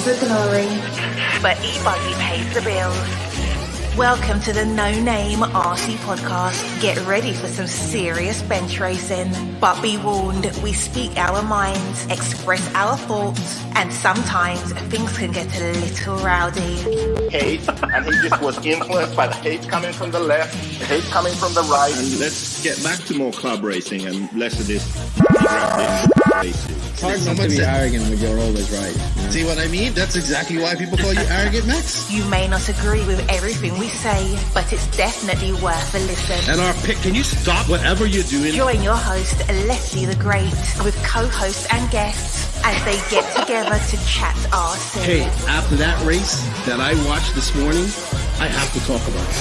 for glory, but e-buggy pays the bills. Welcome to the No Name RC podcast. Get ready for some serious bench racing. But be warned, we speak our minds, express our thoughts, and sometimes things can get a little rowdy. Hate, and he just was influenced by the hate coming from the left, the hate coming from the right. And let's get back to more club racing and less of this racing. It's hard not to be arrogant when you're always right. You know? See what I mean? That's exactly why people call you arrogant, Max. You may not agree with everything we say, but it's definitely worth a listen. And our pick, can you stop whatever you're doing? Join your host, Lefty the Great, with co-hosts and guests as they get together to chat RC. Hey, after that race that I watched this morning, I have to talk about it.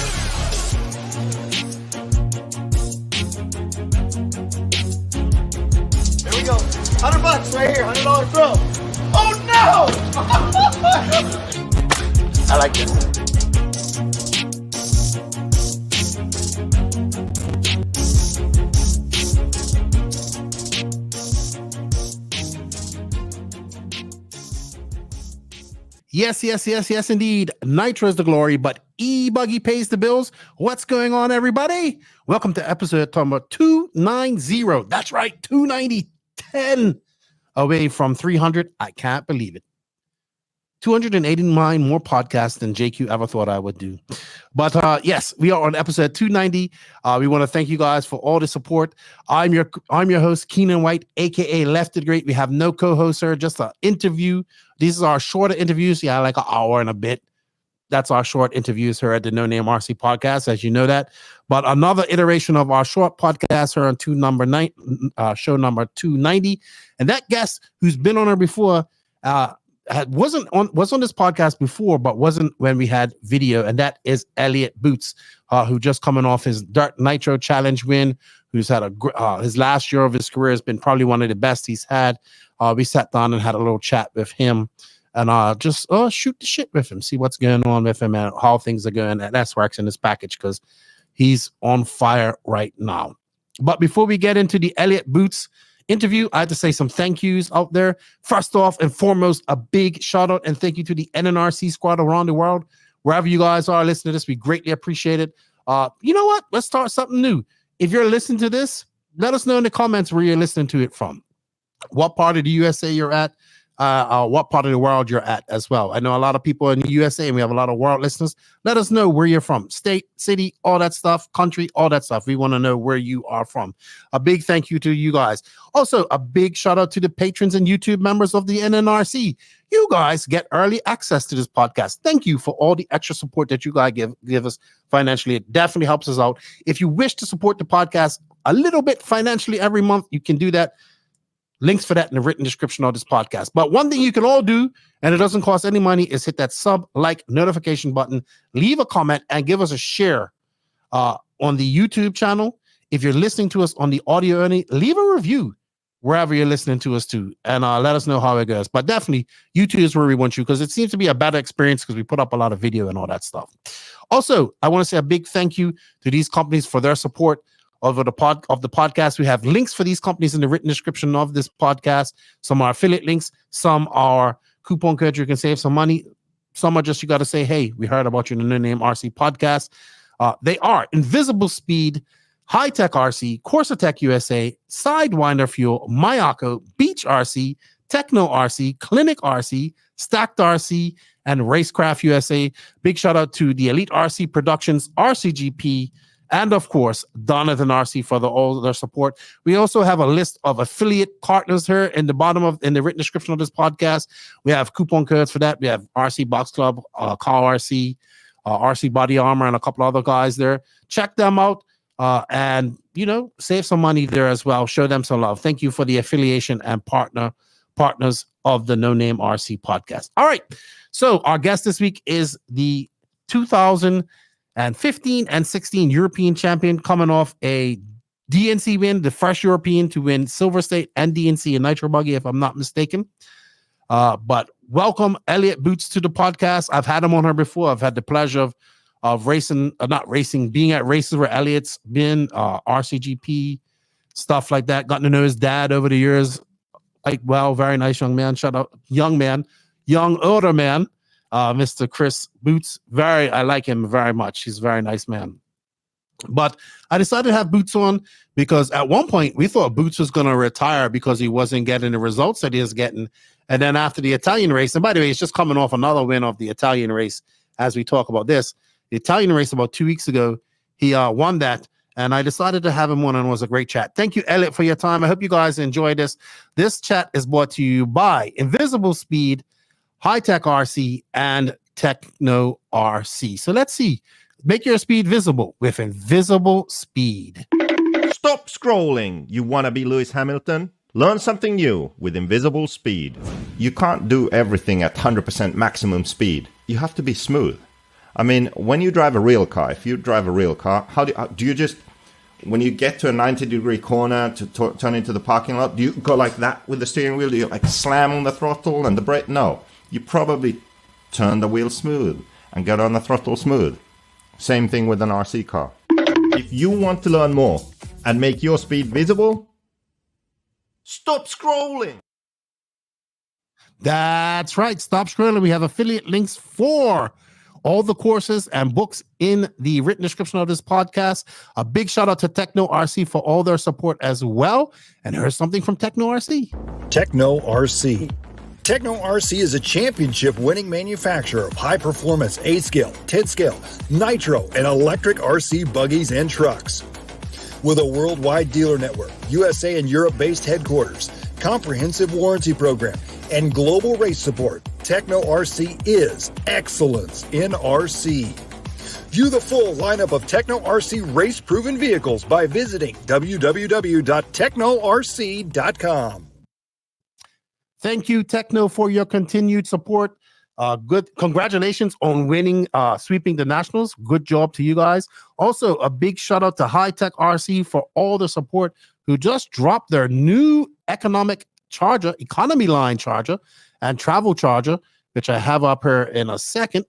Here we go. $100 right here, $100 throw. Oh no! I like this. Yes, indeed. Nitro is the glory, but e-buggy pays the bills. What's going on, everybody? Welcome to episode number 290. That's right, 290, 10 away from 300. I can't believe it. 289 more podcasts than JQ ever thought I would do. But yes, we are on episode 290. We want to thank you guys for all the support. I'm your host, Keenan White, aka Lefty the Great. We have no co-host, sir, just an interview. These are our shorter interviews. Yeah, like an hour and a bit. That's our short interviews here at the No Name RC podcast, as you know that. But another iteration of our short podcast here on show number 290. And that guest who's been on her before, was on this podcast before, but wasn't when we had video, and that is Elliot Boots, who just coming off his Dirt Nitro Challenge win, who's had his last year of his career has been probably one of the best he's had. We sat down and had a little chat with him, and just shoot the shit with him, see what's going on with him and how things are going at SWORKz in this package, because he's on fire right now. But before we get into the Elliot Boots interview, I have to say some thank yous out there. First off and foremost, a big shout out and thank you to the NNRC squad around the world. Wherever you guys are listening to this, we greatly appreciate it. You know what? Let's start something new. If you're listening to this, let us know in the comments where you're listening to it from. What part of the USA you're at, what part of the world you're at as well. I know a lot of people in the USA and we have a lot of world listeners. Let us know where you're from, state, city, all that stuff, country, all that stuff. We want to know where you are from. A big thank you to you guys. Also, a big shout out to the patrons and YouTube members of the NNRC. You guys get early access to this podcast. Thank you for all the extra support that you guys give us financially. It definitely helps us out. If you wish to support the podcast a little bit financially every month, you can do that. Links for that in the written description of this podcast. But one thing you can all do, and it doesn't cost any money, is hit that like notification button, leave a comment, and give us a share on the YouTube channel. If you're listening to us on the audio only, leave a review wherever you're listening to us to, and let us know how it goes. But definitely, YouTube is where we want you, because it seems to be a better experience because we put up a lot of video and all that stuff. Also, I want to say a big thank you to these companies for their support of the podcast. We have links for these companies in the written description of this podcast. Some are affiliate links, some are coupon codes you can save some money. Some are just you got to say, hey, we heard about you in the No Name RC podcast. They are Invisible Speed, High Tech RC, Corsatec USA, Sidewinder Fuel, Mayako, Beach RC, Techno RC, Clinic RC, Stacked RC, and Racecraft USA. Big shout out to the Elite RC Productions, RCGP, and of course, Donovan RC for all their support. We also have a list of affiliate partners here in the written description of this podcast. We have coupon codes for that. We have RC Box Club, Car RC, RC Body Armor, and a couple other guys there. Check them out and, save some money there as well. Show them some love. Thank you for the affiliation and partners of the No Name RC podcast. All right. So our guest this week is the 2015 and 16 European champion, coming off a DNC win, the first European to win Silver State and DNC in Nitro Buggy, if I'm not mistaken. But welcome Elliot Boots to the podcast. I've had him on here before. I've had the pleasure of being at races where Elliot's been, RCGP, stuff like that. Gotten to know his dad over the years. Very nice young man. Shout out, young man. young older man, Mr. Chris Boots. I like him very much. He's a very nice man. But I decided to have Boots on because at one point we thought Boots was going to retire because he wasn't getting the results that he was getting. And then after the Italian race, and by the way, he's just coming off another win of the Italian race as we talk about this. The Italian race about 2 weeks ago, he won that. And I decided to have him on, and it was a great chat. Thank you, Elliot, for your time. I hope you guys enjoyed this. This chat is brought to you by Invisible Speed, High Tech RC, and Techno RC. So let's see. Make your speed visible with Invisible Speed. Stop scrolling. You want to be Lewis Hamilton? Learn something new with Invisible Speed. You can't do everything at 100% maximum speed. You have to be smooth. I mean, when you drive a real car, if you drive a real car, how do you just, when you get to a 90-degree corner to turn into the parking lot, do you go like that with the steering wheel? Do you like slam on the throttle and the brake? No. You probably turn the wheel smooth and get on the throttle smooth. Same thing with an RC car. If you want to learn more and make your speed visible, stop scrolling. That's right. Stop scrolling. We have affiliate links for all the courses and books in the written description of this podcast. A big shout out to Techno RC for all their support as well. And here's something from Techno RC. Techno RC. Techno RC is a championship-winning manufacturer of high-performance A-scale, 10-scale, nitro, and electric RC buggies and trucks. With a worldwide dealer network, USA and Europe-based headquarters, comprehensive warranty program, and global race support, Techno RC is excellence in RC. View the full lineup of Techno RC race-proven vehicles by visiting www.technorc.com. Thank you, Techno, for your continued support. Good. Congratulations on winning, sweeping the Nationals. Good job to you guys. Also, a big shout out to High Tech RC for all the support, who just dropped their new economy line charger and travel charger, which I have up here in a second.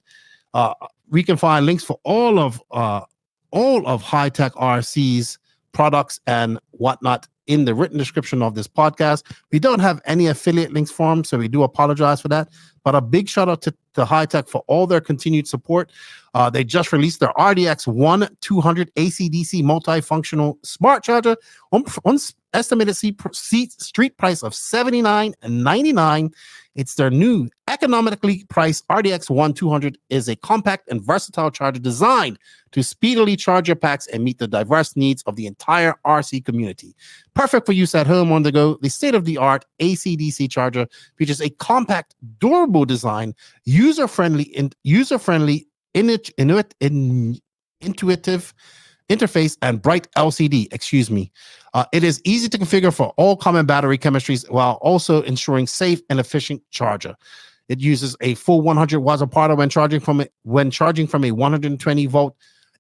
We can find links for all of High Tech RC's products and whatnot in the written description of this podcast. We don't have any affiliate links for them, so we do apologize for that. But a big shout out to High Tech for all their continued support. They just released their RDX 1200 AC/DC multifunctional smart charger. One estimated street price of $79.99. It's their new economically priced RDX 1200 is a compact and versatile charger designed to speedily charge your packs and meet the diverse needs of the entire RC community. Perfect for use at home on the go. The state-of-the-art AC/DC charger features a compact, durable design, user-friendly, intuitive interface, and bright LCD. It is easy to configure for all common battery chemistries while also ensuring safe and efficient charger. It uses a full 100 watts of power when charging from a 120 volt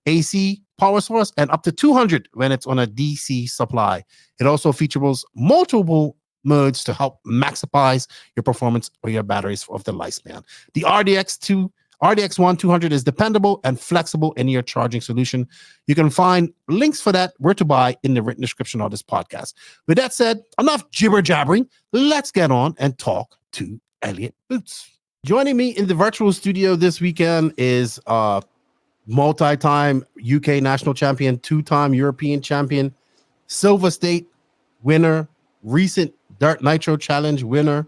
AC power source and up to 200 when it's on a DC supply. It also features multiple modes to help maximize your performance or your batteries of the lifespan. The RDX 1200 is dependable and flexible in your charging solution. You can find links for that, where to buy, in the written description of this podcast. With that said, enough jibber jabbering. Let's get on and talk to Elliot Boots. Joining me in the virtual studio this weekend is multi-time UK national champion, two-time European champion, Silver State winner, recent Dirt Nitro Challenge winner.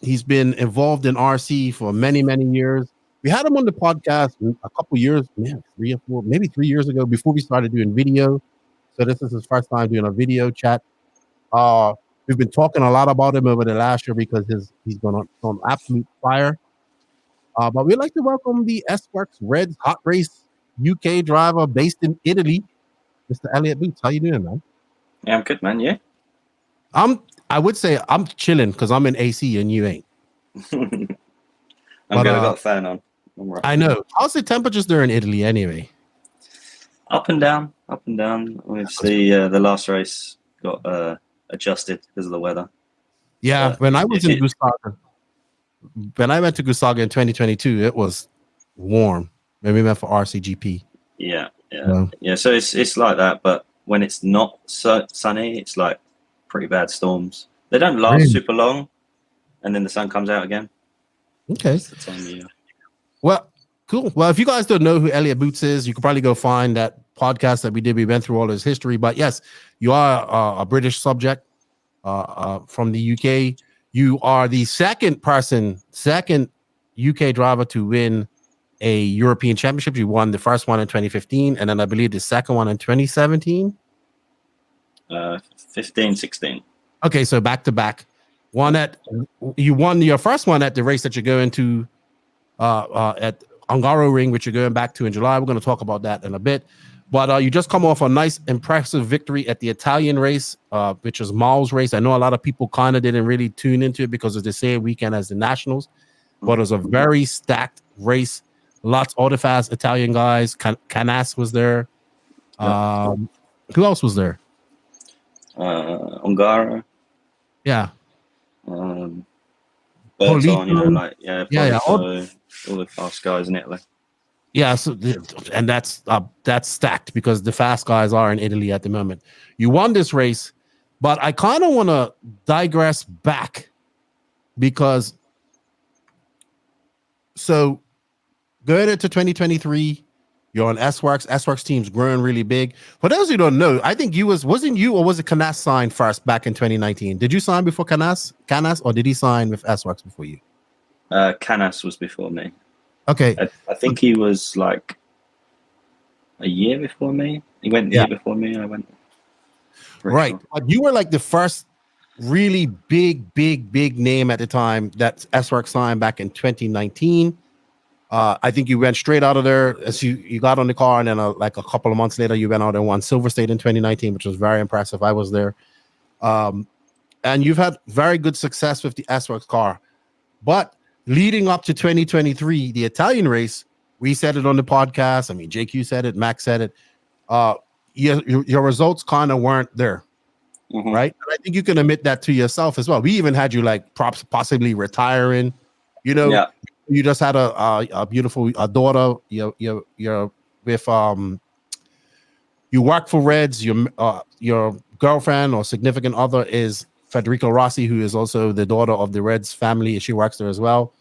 He's been involved in RC for many, many years. We had him on the podcast a couple years, 3 or 4, maybe 3 years ago, before we started doing video. So this is his first time doing a video chat. We've been talking a lot about him over the last year because he's gone on absolute fire. But we'd like to welcome the SWORKz Reds Hot Race UK driver based in Italy, Mr. Elliot Boots. How you doing, man? Yeah, I'm good, man. Yeah. I would say I'm chilling because I'm in AC and you ain't. I'm good. I got a fan on. I know. How's the temperatures there in Italy anyway? Up and down. Obviously, the last race got adjusted because of the weather. Yeah, when I went to Gusaga in 2022, it was warm. Maybe we went for RCGP. Yeah. So it's like that, but when it's not so sunny, it's like pretty bad storms. They don't last super long, and then the sun comes out again. Okay. That's the time of year. Well, cool. Well, if you guys don't know who Elliot Boots is, you can probably go find that podcast that we did. We went through all his history. But yes, you are a British subject from the UK. You are the second UK driver to win a European Championship. You won the first one in 2015, and then I believe the second one in 2017. 15, 16. Okay, so back to back. You won your first one at the race that you're going to at Hungaroring, which you're going back to in July. We're going to talk about that in a bit. But you just come off a nice, impressive victory at the Italian race, which was Mal's race. I know a lot of people kind of didn't really tune into it because it's the same weekend as the Nationals, but it was a very stacked race. Lots of the fast Italian guys. Canas was there. Who else was there? Ungaro. Yeah. Bertone, all the fast guys in Italy. Yeah, so, and that's stacked because the fast guys are in Italy at the moment. You won this race, but I kind of want to digress back because so going into 2023, you're on SWORKz. SWORKz team's growing really big. For those who don't know, I think wasn't you or was it Canas signed first back in 2019? Did you sign before Canas, or did he sign with SWORKz before you? Canas was before me. Okay. I think he was like a year before me. He went the year before me. I went. Right. Sure. But you were like the first really big name at the time that SWORKz signed back in 2019. I think you went straight out of there as you got on the car, and then like a couple of months later, you went out and won Silver State in 2019, which was very impressive. I was there. And you've had very good success with the SWORKz car. But leading up to 2023, the Italian race, we said it on the podcast. I mean, JQ said it, Max said it. Your results kind of weren't there, right? And I think you can admit that to yourself as well. We even had you like possibly retiring. You just had a beautiful daughter. You're with you work for Reds. Your girlfriend or significant other is Federico Rossi, who is also the daughter of the Reds family. She works there as well.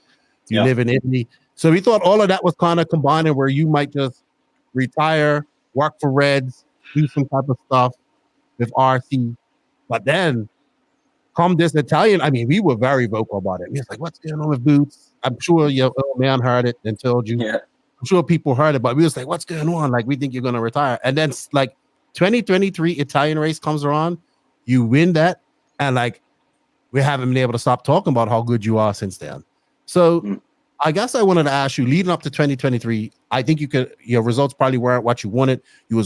You live in Italy. So we thought all of that was kind of combining where you might just retire, work for Reds, do some type of stuff with RC. But then come this Italian, I mean, we were very vocal about it. We was like, what's going on with Boots? I'm sure your old man heard it and told you. Yeah. I'm sure people heard it, but we was like, what's going on? Like, we think you're going to retire. And then like 2023 Italian race comes around, you win that. And like, we haven't been able to stop talking about how good you are since then. So I guess I wanted to ask you, leading up to 2023, I think your results probably weren't what you wanted. You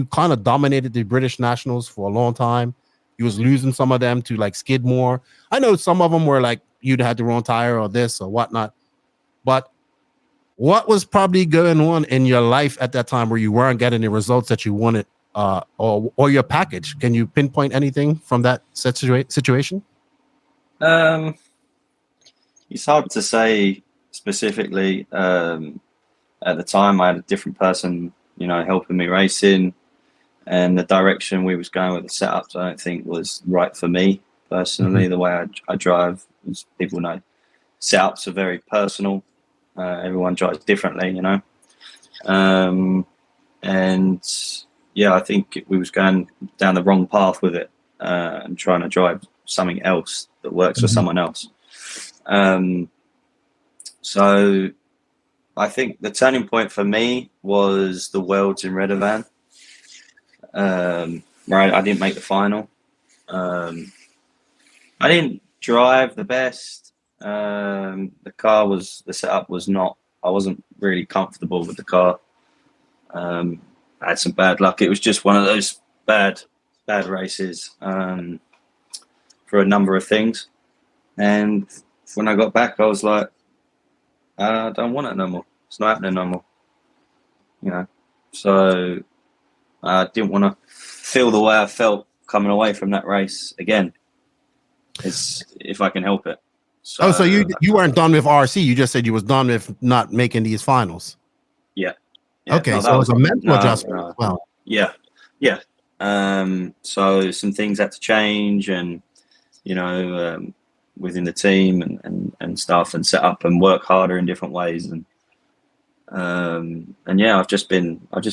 kind of dominated the British Nationals for a long time. You was losing some of them to like Skidmore. I know some of them were like, you'd had the wrong tire or this or whatnot. But what was probably going on in your life at that time where you weren't getting the results that you wanted? Or your package? Can you pinpoint anything from that situation? It's hard to say specifically. At the time, I had a different person, helping me racing, and the direction we was going with the setups, I don't think was right for me personally. The way I drive, as people know, setups are very personal. Everyone drives differently, and yeah, I think we was going down the wrong path with it and trying to drive something else that works for someone else. So I think the turning point for me was the Worlds in Redovan. Right, I didn't make the final. I didn't drive the best. The setup was not, I wasn't really comfortable with the car. I had some bad luck. It was just one of those bad races for a number of things. And when I got back, I was like, I don't want it no more. It's not happening no more. So I didn't want to feel the way I felt coming away from that race again. It's if I can help it. So you weren't done with RC. You just said you was done with not making these finals. Yeah. Okay, so it was a mental adjustment as well. Yeah. So some things had to change, and within the team and stuff, and set up and work harder in different ways. And yeah, I've just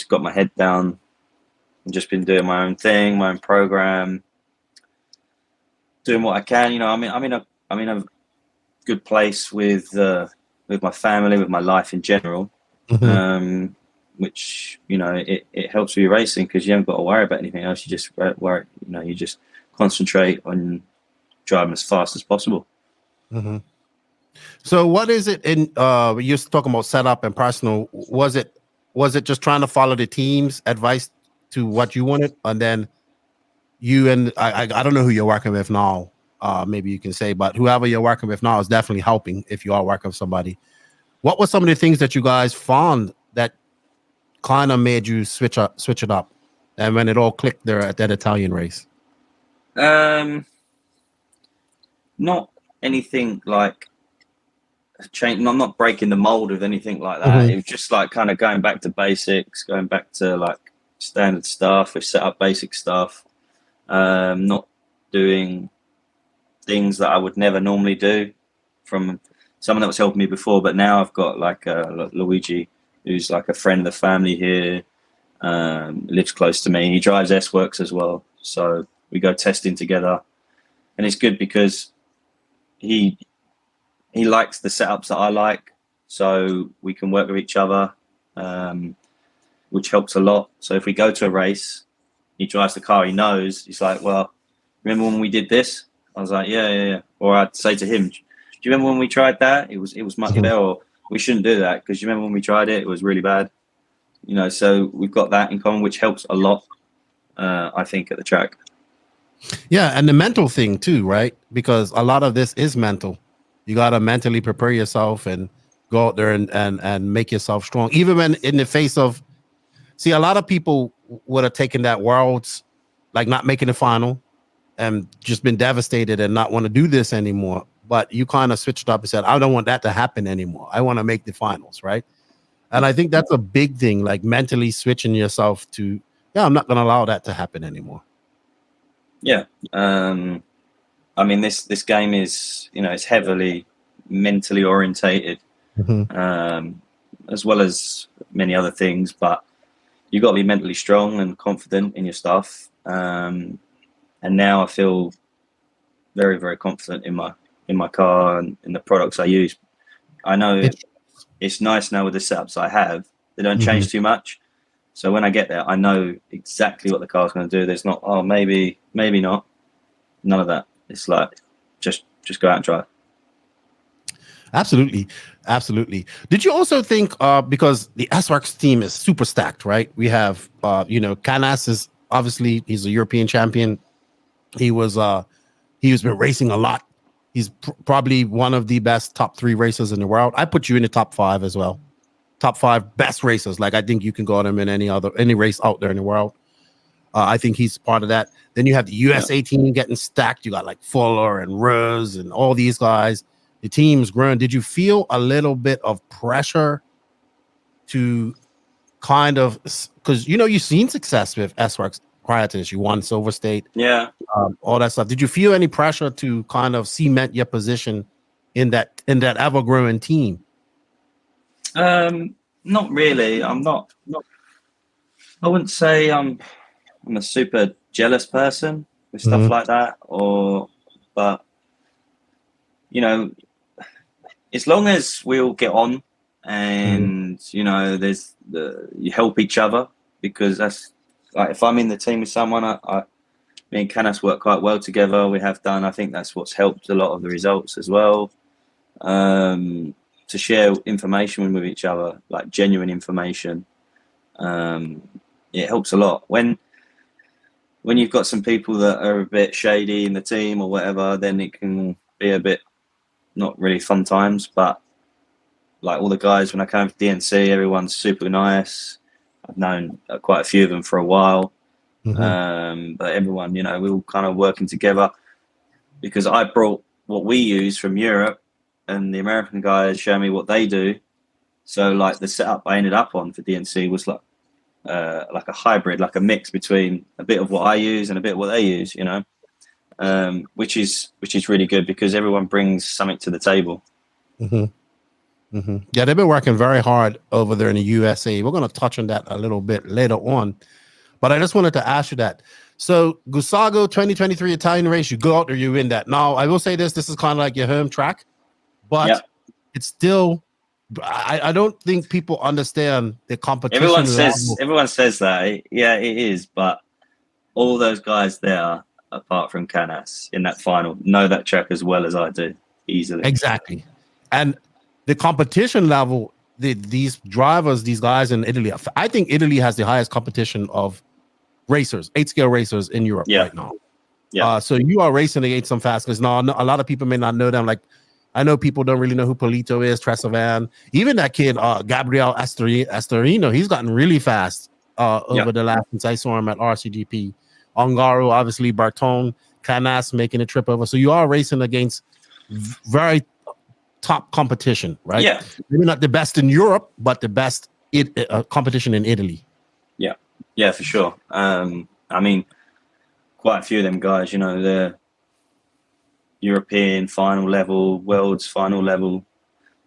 got my head down and just been doing my own thing, my own program, doing what I can. You know, I'm in a good place with my family, with my life in general, which, you know, it helps with your racing because you haven't got to worry about anything else. You just worry, you know, you just concentrate on driving as fast as possible. Mm-hmm. So what is it in you're talking about setup and personal, was it just trying to follow the team's advice to what you wanted, and then you and I don't know who you're working with now, maybe you can say, but whoever you're working with now is definitely helping if you are working with somebody. What were some of the things that you guys found that kind of made you switch it up, and when it all clicked there at that Italian race? Not anything like change. I'm not breaking the mold of anything like that. It was just like kind of going back to basics, going back to like standard stuff. We've set up basic stuff, not doing things that I would never normally do from someone that was helping me before. But now I've got like Luigi, who's like a friend of the family here, lives close to me. He drives SWORKz as well, so we go testing together, and it's good because he likes the setups that I like, so we can work with each other, which helps a lot. So if we go to a race, he drives the car, he knows, he's like, well, remember when we did this? I was like, yeah. Or I'd say to him, do you remember when we tried that? It was much better, or we shouldn't do that because you remember when we tried it, it was really bad. You know, so we've got that in common, which helps a lot, I think, at the track. Yeah, and the mental thing too, right? Because a lot of this is mental. You got to mentally prepare yourself and go out there and make yourself strong. Even when in the face of, see, a lot of people would have taken that Worlds, like not making the final and just been devastated and not want to do this anymore. But you kind of switched up and said, I don't want that to happen anymore. I want to make the finals, right? And I think that's a big thing, like mentally switching yourself to, yeah, I'm not going to allow that to happen anymore. Yeah. I mean, this game is, you know, it's heavily mentally orientated, as well as many other things, but you got to be mentally strong and confident in your stuff. And now I feel very, very confident in my car and in the products I use. I know it's nice now with the setups I have. They don't change too much. So when I get there, I know exactly what the car's going to do. There's not, oh, maybe not. None of that. It's like, just go out and drive. Absolutely. Did you also think, because the SWORKz team is super stacked, right? We have, Canas is obviously, he's a European champion. He has been racing a lot. He's probably one of the best top 3 racers in the world. I put you in the top 5 as well. Top 5 best racers. Like, I think you can go on him in any race out there in the world. I think he's part of that. Then you have the USA team getting stacked. You got like Fuller and Rose and all these guys. The team's growing. Did you feel a little bit of pressure to kind of, because you've seen success with SWORKz prior to this. You won Silver State. Yeah. All that stuff. Did you feel any pressure to kind of cement your position in that ever-growing team? Not really. I'm not. I wouldn't say I'm a super jealous person with stuff like that, but as long as we all get on and you help each other, because that's like, if I'm in the team with someone, me and Canas work quite well together. We have done. I think that's what's helped a lot of the results as well. To share information with each other, like genuine information. It helps a lot. When you've got some people that are a bit shady in the team or whatever, then it can be a bit not really fun times. But like all the guys, when I came to DNC, everyone's super nice. I've known quite a few of them for a while. But everyone, we're all kind of working together because I brought what we use from Europe and the American guys show me what they do. So like the setup I ended up on for DNC was like a hybrid, like a mix between a bit of what I use and a bit of what they use, which is really good because everyone brings something to the table. Yeah, they've been working very hard over there in the USA. We're going to touch on that a little bit later on, but I just wanted to ask you that. So Gusago 2023 Italian race, you go out there, you win that. Now I will say this is kind of like your home track, but it's still, I don't think people understand the competition. Everyone says that. Yeah, it is, but all those guys there, apart from Canas in that final, know that track as well as I do, easily. Exactly. And the competition level, these drivers, these guys in Italy, I think Italy has the highest competition of racers, 8-scale racers in Europe right now. Yeah. So you are racing against some fast guys. Now, a lot of people may not know them. Like, I know people don't really know who Polito is, Tresavan, even that kid, Gabriel Astorino, he's gotten really fast over the last, since I saw him at RCGP. Ongaro, obviously, Barton, Canas making a trip over. So you are racing against very top competition, right? Yeah. Maybe not the best in Europe, but the best competition in Italy. Yeah, for sure. I mean, quite a few of them guys, you know, they're European final level, world's final level,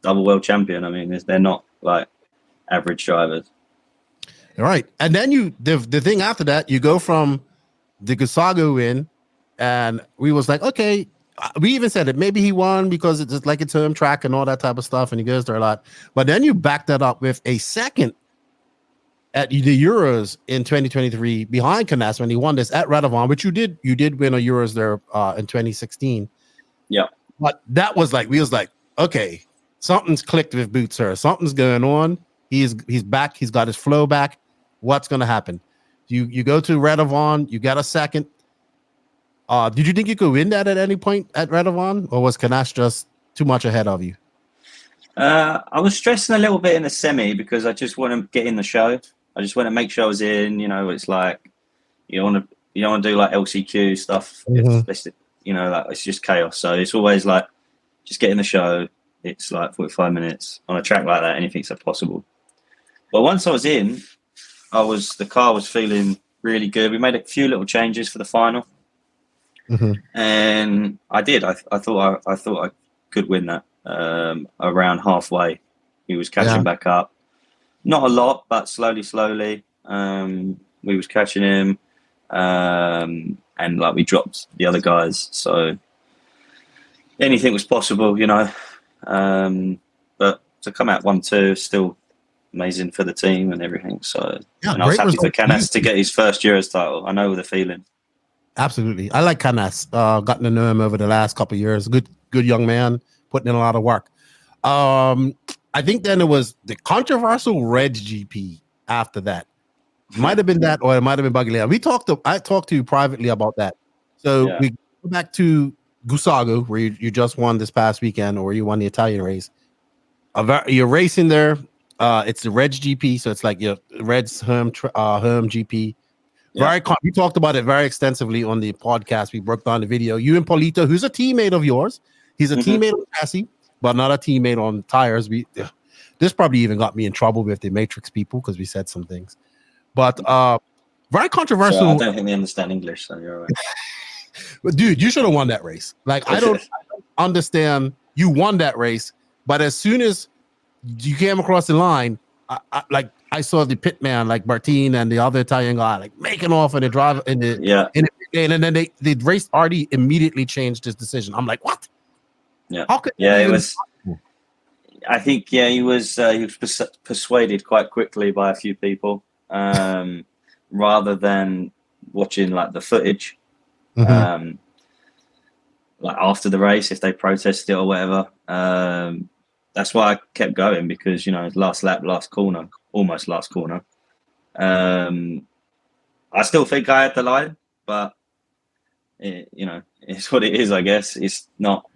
double world champion. I mean, they're not like average drivers. All right. And then the thing after that, you go from the Gusago win, and we was like, okay, we even said it. Maybe he won because it's just like it's home track and all that type of stuff, and he goes there a lot. But then you back that up with a second at the Euros in 2023 behind Canas when he won this at Radovan, which you did win a Euros there in 2016. Yeah. But that was like, we was like, okay, something's clicked with Boots here. Something's going on. He's back. He's got his flow back. What's going to happen? You go to Radovan, you got a second. Did you think you could win that at any point at Radovan, or was Canas just too much ahead of you? I was stressing a little bit in the semi because I just want to get in the show. I just want to make sure I was in. You know, it's like you don't want to do like LCQ stuff. It's, you know, like it's just chaos. So it's always like just get in the show. It's like 45 minutes on a track like that. Anything's possible. But once I was in, the car was feeling really good. We made a few little changes for the final, and I did. I thought I could win that. Around halfway, he was catching back up. Not a lot, but slowly. We was catching him, and like we dropped the other guys. So anything was possible, you know. But to come out 1-2, still amazing for the team and everything. So and I was happy for Canas to get his first Euros title. I know the feeling. Absolutely, I like Canas. Gotten to know him over the last couple of years. Good young man, putting in a lot of work. I think then it was the controversial Red GP after that. Might have been that, or it might have been Buggy Lane. I talked to you privately about that. So we go back to Gusago, where you just won this past weekend, or you won the Italian race. You're racing there. It's the Red GP, so it's like your Red's home GP. We talked about it very extensively on the podcast. We broke down the video. You and Polito, who's a teammate of yours. He's a teammate on chassis, but not a teammate on tires. This probably even got me in trouble with the Matrix people because we said some things. But very controversial. So I don't think they understand English, so you're all right. But dude, you should have won that race. Like, I don't understand. You won that race, but as soon as you came across the line, I saw the pit man, like Martin and the other Italian guy, like making off in the drive and then the race already immediately changed his decision. I'm like, what? Yeah. It was. I think he was persuaded quite quickly by a few people, rather than watching like the footage, like after the race if they protested it or whatever. That's why I kept going, because you know, last lap, almost last corner. I still think I had the line, but you know, it's what it is. I guess it's not.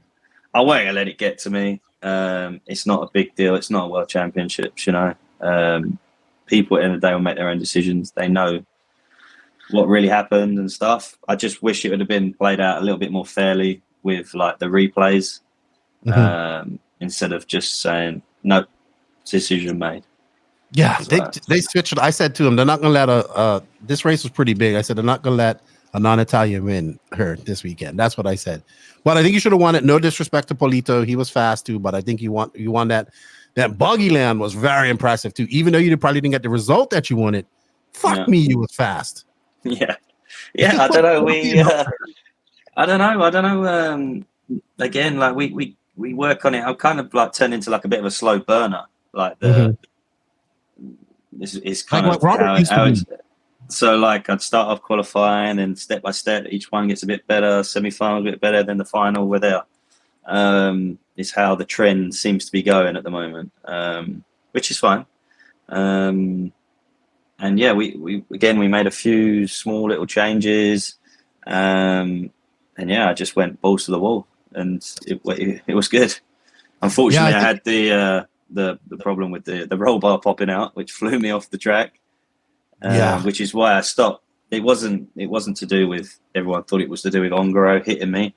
I won't let it get to me. It's not a big deal. It's not a world championships, you know. People at the end of the day will make their own decisions. They know what really happened and stuff. I just wish it would have been played out a little bit more fairly with like the replays, instead of just saying no, decision made. Yeah, they switched it. I said to them, they're not going to let this race was pretty big. I said they're not going to let a non-Italian win her this weekend. That's what I said. But I think you should have won it. No disrespect to Polito, he was fast too. But I think you won that. That buggy land was very impressive too. Even though you probably didn't get the result that you wanted, fuck me, you was fast. Yeah. I don't know. I don't know. Again, like we work on it. I'm kind of like turned into like a bit of a slow burner. Like this is kind like of how it's. So like I'd start off qualifying, and step by step, each one gets a bit better. Semi-final a bit better than the final. We're there. Is how the trend seems to be going at the moment, which is fine. And yeah, we made a few small little changes, and yeah, I just went balls to the wall, and it was good. Unfortunately, I had the problem with the roll bar popping out, which flew me off the track. Which is why I stopped. It wasn't to do with everyone thought it was to do with ONROAD hitting me.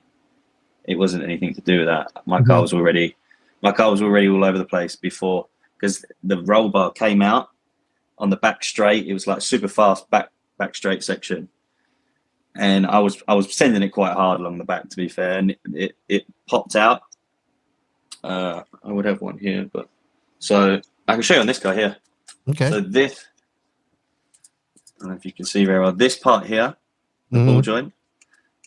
It wasn't anything to do with that. My car was already all over the place before, because the roll bar came out on the back straight. It was like super fast back straight section, and I was sending it quite hard along the back, to be fair, and it popped out. I would have one here, but so I can show you on this guy here. Okay. So this, I don't know if you can see very well. This part here, the ball joint,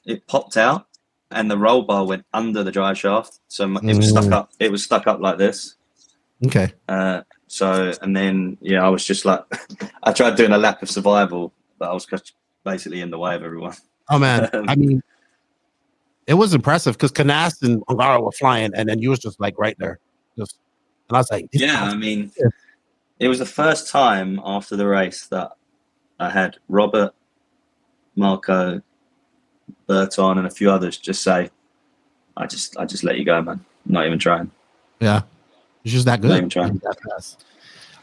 it popped out. And the roll bar went under the drive shaft, so it was stuck up. It was stuck up like this. Okay. So and then I was just like, I tried doing a lap of survival, but I was basically in the way of everyone. Oh man, I mean, it was impressive because Canas and Ongaro were flying, and then you was just like right there, and I was like, I mean, it was the first time after the race that I had Robert, Marco, Burton, and a few others just say, I just let you go, man. I'm not even trying. Yeah, it's just that good. Not even trying.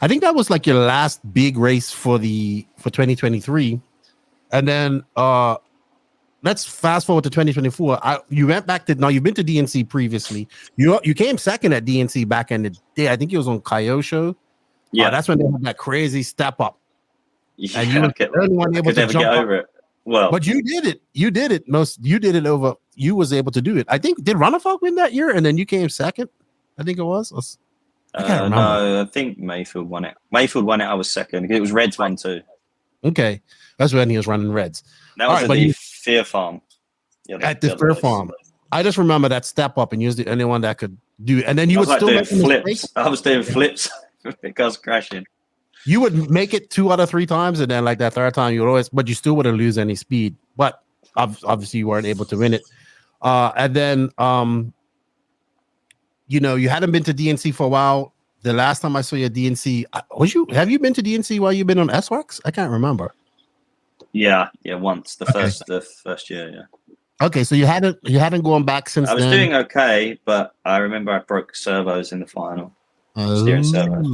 I think that was like your last big race for 2023, and then let's fast forward to 2024. You went back to you've been to DNC previously. You came second at DNC back in the day. I think it was on Kyosho. Yeah, that's when they had that crazy step up. Yeah, and you were the only one able to jump over it. Well, but you did it. You did it over. You was able to do it. I think did Runafalk win that year, and then you came second. I think it was. I can't remember. No, I think Mayfield won it. I was second. It was Reds 1-2. Okay, that's when he was running Reds. That was at the Fear Farm. At the Fear Farm, I just remember that step up, and you was the only one that could do it. And then you would still make flips. I was doing flips because crashing. You would make it 2 out of 3 times, and then like that third time, you would always, but you still wouldn't lose any speed. But obviously, you weren't able to win it. And then, you hadn't been to DNC for a while. The last time I saw you at DNC, have you been to DNC while you've been on SWORKz? I can't remember. Yeah, once the first year. Yeah. Okay, so you hadn't gone back since. I was then. doing okay, but I remember I broke servos in the final. Steering servos.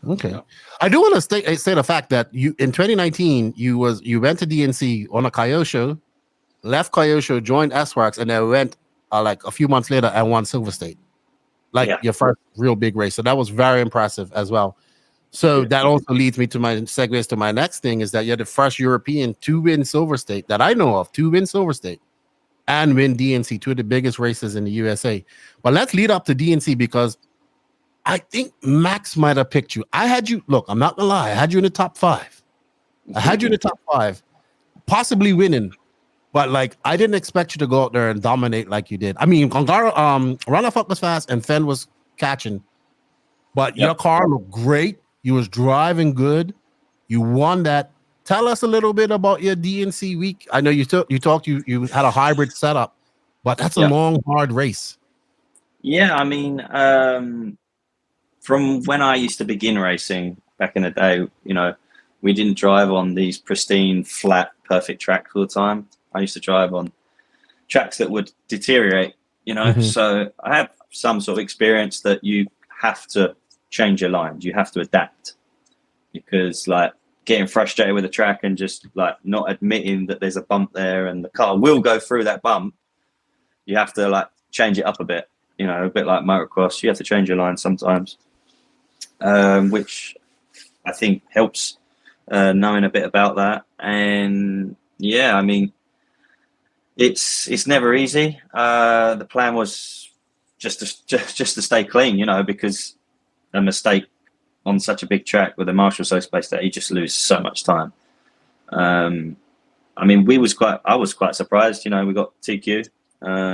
Okay, I do want to say the fact that you in 2019 you went to DNC on a Kyosho, left Kyosho, joined SWORKz, and then went like a few months later and won Silver State, your first real big race. So that was very impressive as well. So that also leads me to my segues to my next thing is that you're the first European to win Silver State that I know of, to win Silver State and win DNC, 2 of the biggest races in the USA. But let's lead up to DNC because I think Max might have picked you. I had you, look, I'm not gonna lie, I had you in the top 5. I had you in the top 5, possibly winning, but like I didn't expect you to go out there and dominate like you did. I mean, Runafalk was fast and Fen was catching, but your car looked great. You was driving good. You won that. Tell us a little bit about your DNC week. I know you had a hybrid setup, but that's a long, hard race. Yeah, I mean, from when I used to begin racing back in the day, we didn't drive on these pristine, flat, perfect tracks all the time. I used to drive on tracks that would deteriorate, So I have some sort of experience that you have to change your lines. You have to adapt because like getting frustrated with the track and just like not admitting that there's a bump there and the car will go through that bump. You have to like change it up a bit, a bit like motocross. You have to change your line sometimes. Which I think helps knowing a bit about that. And Yeah, I mean, it's never easy. The plan was just to stay clean, you know, because a mistake on such a big track with a marshal so spaced out, you just lose so much time. I mean, I was quite surprised, you know, we got TQ.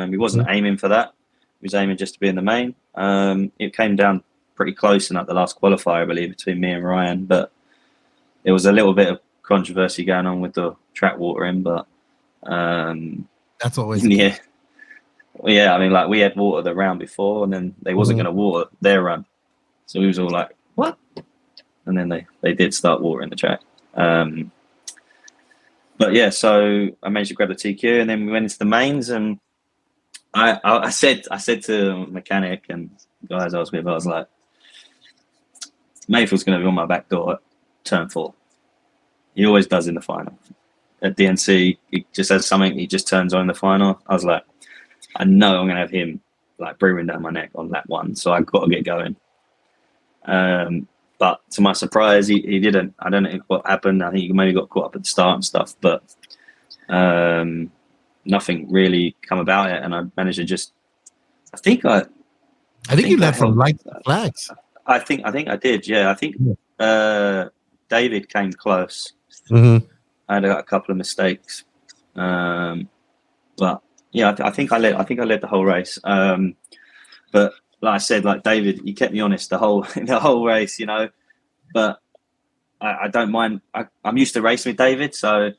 He wasn't aiming for that. He was aiming just to be in the main. It came down pretty close in like the last qualifier, I believe, between me and Ryan, but there was a little bit of controversy going on with the track watering, but that's always yeah. I mean, like we had water the round before, and then they wasn't going to water their run, so we was all like, "What?" And then they did start watering the track. But yeah, so I managed to grab the TQ, and then we went into the mains, and I said to the mechanic and guys I was with, I was like, Mayfield's going to be on my back door at turn 4. He always does in the final. At DNC, he just has something, he just turns on in the final. I was like, I know I'm going to have him like breathing down my neck on lap 1, so I've got to get going. But to my surprise, he didn't. I don't know what happened. I think he maybe got caught up at the start and stuff, but nothing really come about it. And I managed to just, I think you led from light flags. I think I did. Yeah, I think David came close. Mm-hmm. I had a couple of mistakes, but yeah, I think I led the whole race. But like I said, like David, he kept me honest the whole race, you know. But I don't mind. I'm used to racing with David, so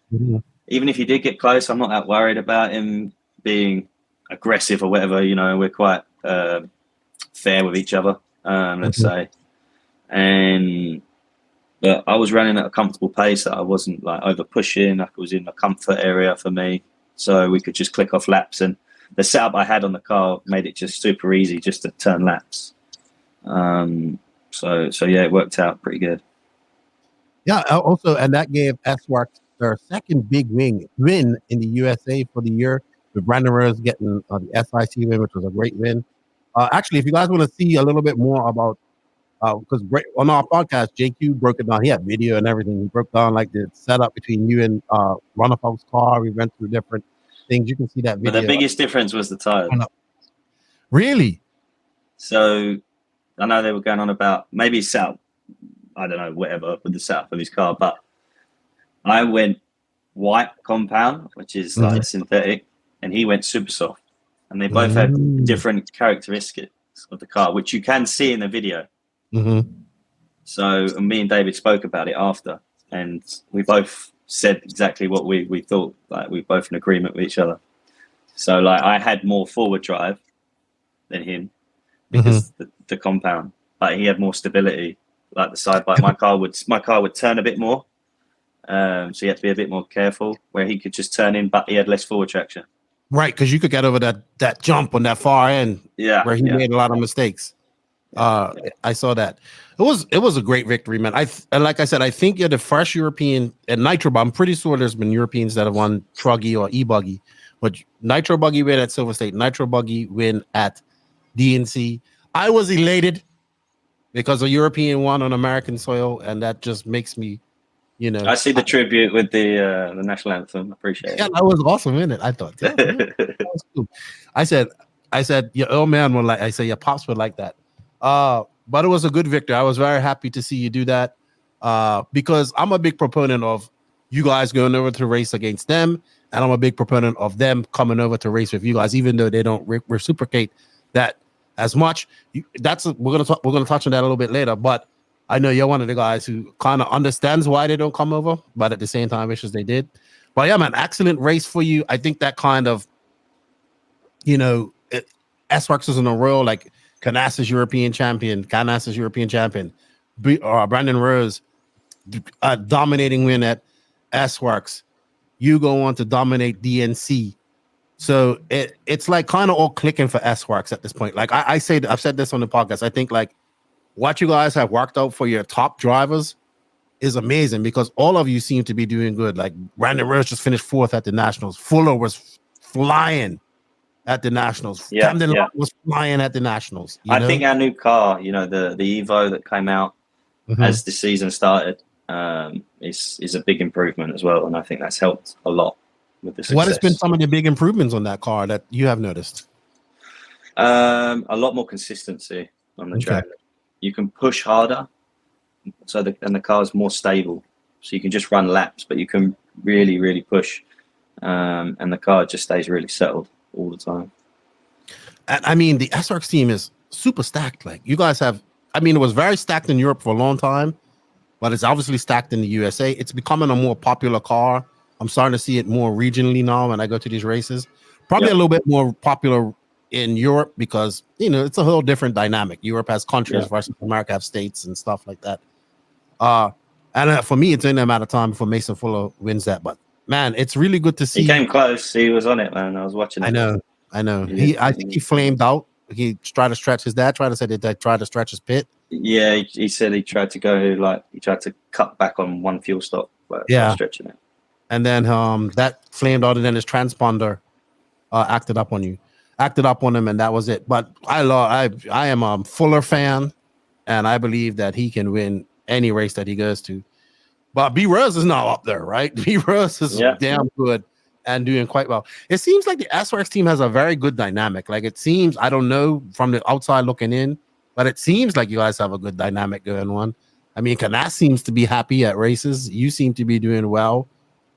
even if he did get close, I'm not that worried about him being aggressive or whatever. You know, we're quite fair with each other, let's say. But I was running at a comfortable pace that I wasn't like over pushing. I was in a comfort area for me, so we could just click off laps. And the setup I had on the car made it just super easy just to turn laps. So yeah, it worked out pretty good. Yeah. Also, and that gave SWORKz their second big win in the USA for the year, with Brandon Rose getting the SIC win, which was a great win. Actually, if you guys want to see a little bit more about, because on our podcast, JQ broke it down. He had video and everything. He broke down like the setup between you and Runafolk's car. We went through different things. You can see that video. But the biggest difference was the tires. Really? So I know they were going on about maybe setup, I don't know, whatever, with the setup of his car, but I went white compound, which is like synthetic, and he went super soft. And they both had different characteristics of the car, which you can see in the video. So me and David spoke about it after, and we both said exactly what we thought. Like we both in agreement with each other. So like I had more forward drive than him because the compound, like he had more stability. Like the side bike, my car would turn a bit more, so you had to be a bit more careful. Where he could just turn in, but he had less forward traction. Right, because you could get over that jump on that far end, where he made a lot of mistakes. I saw that. It was a great victory, man. And like I said, I think you're the first European at Nitro. But I'm pretty sure there's been Europeans that have won Truggy or E-Buggy, but Nitro Buggy win at Silver State, Nitro Buggy win at DNC. I was elated because a European won on American soil, and that just makes me, you know. I see the tribute with the national anthem. Appreciate it. Yeah, that was awesome, isn't it? I thought that was cool. I said, your old man would like. I said, your pops would like that. But it was a good victory. I was very happy to see you do that. Because I'm a big proponent of you guys going over to race against them, and I'm a big proponent of them coming over to race with you guys, even though they don't reciprocate that as much. We're gonna touch on that a little bit later, but I know you're one of the guys who kind of understands why they don't come over, but at the same time wishes they did. But yeah, man, excellent race for you. I think that kind of, you know, SWORKz is in a row, like Canassa's European champion, Brandon Rose, a dominating win at SWORKz. You go on to dominate DNC. So it's like kind of all clicking for SWORKz at this point. Like I've said this on the podcast. I think like what you guys have worked out for your top drivers is amazing because all of you seem to be doing good. Like Brandon Rose just finished 4th at the Nationals. Fuller was flying at the Nationals. Camden was flying at the Nationals. I think our new car, you know, the Evo that came out as the season started, is a big improvement as well, and I think that's helped a lot with the success. What has been some of the big improvements on that car that you have noticed? A lot more consistency on the track. You can push harder, and the car is more stable. So you can just run laps, but you can really, really push, and the car just stays really settled all the time. And I mean, the SWORKz team is super stacked. Like you guys have, I mean, it was very stacked in Europe for a long time, but it's obviously stacked in the USA. It's becoming a more popular car. I'm starting to see it more regionally now when I go to these races. Probably a little bit more popular in Europe because, you know, it's a whole different dynamic. Europe has countries versus America have states and stuff like that. And for me, it's in a matter of time before Mason Fuller wins that. But man, it's really good to see. He came close. He was on it, man. I was watching it. I know. I think he flamed out. He tried to stretch his dad. Tried to say that they tried to stretch his pit. Yeah, he said he tried to go he tried to cut back on one fuel stop. Stretching it. And then that flamed out, and then his transponder acted up on him, and that was it. But I am a Fuller fan, and I believe that he can win any race that he goes to. But B Rose is now up there, right? B Rose is damn good and doing quite well. It seems like the SWORKz team has a very good dynamic. Like it seems, I don't know from the outside looking in, but it seems like you guys have a good dynamic going on. I mean, Canas seems to be happy at races. You seem to be doing well.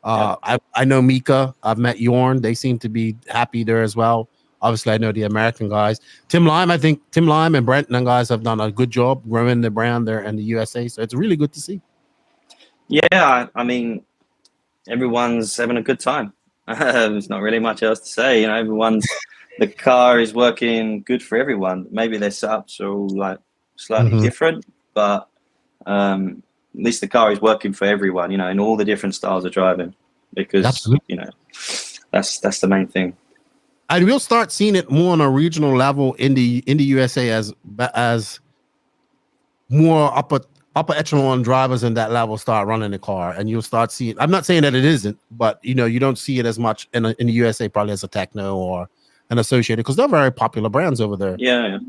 I know Mika. I've met Yorn. They seem to be happy there as well. Obviously, I know the American guys. Tim Lime, I think Tim Lime and Brent and guys have done a good job growing the brand there in the USA. So it's really good to see. Yeah, I mean, everyone's having a good time. There's not really much else to say. You know, the car is working good for everyone. Maybe their setups are all like slightly different, but at least the car is working for everyone, you know, in all the different styles of driving, because, you know, that's the main thing. And we'll start seeing it more on a regional level in the USA as more upper echelon drivers in that level start running the car, and you'll start seeing. I'm not saying that it isn't, but you know, you don't see it as much in the USA probably as a Techno or an Associated, because they're very popular brands over there. Yeah.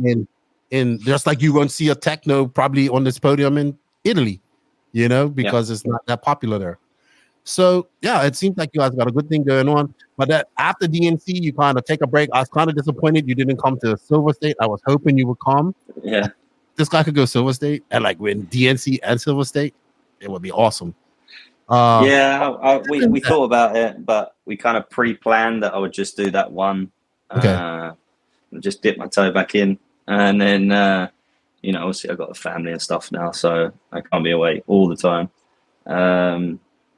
In just like you won't see a Techno probably on this podium in Italy, you know, because it's not that popular there. So yeah, it seems like you guys got a good thing going on. But that after DNC, you kind of take a break. I was kind of disappointed you didn't come to Silver State. I was hoping you would come. Yeah, this guy could go Silver State and like win DNC and Silver State. It would be awesome. We thought about it, but we kind of pre-planned that I would just do that one. Just dip my toe back in, and then you know, obviously I've got a family and stuff now, so I can't be away all the time.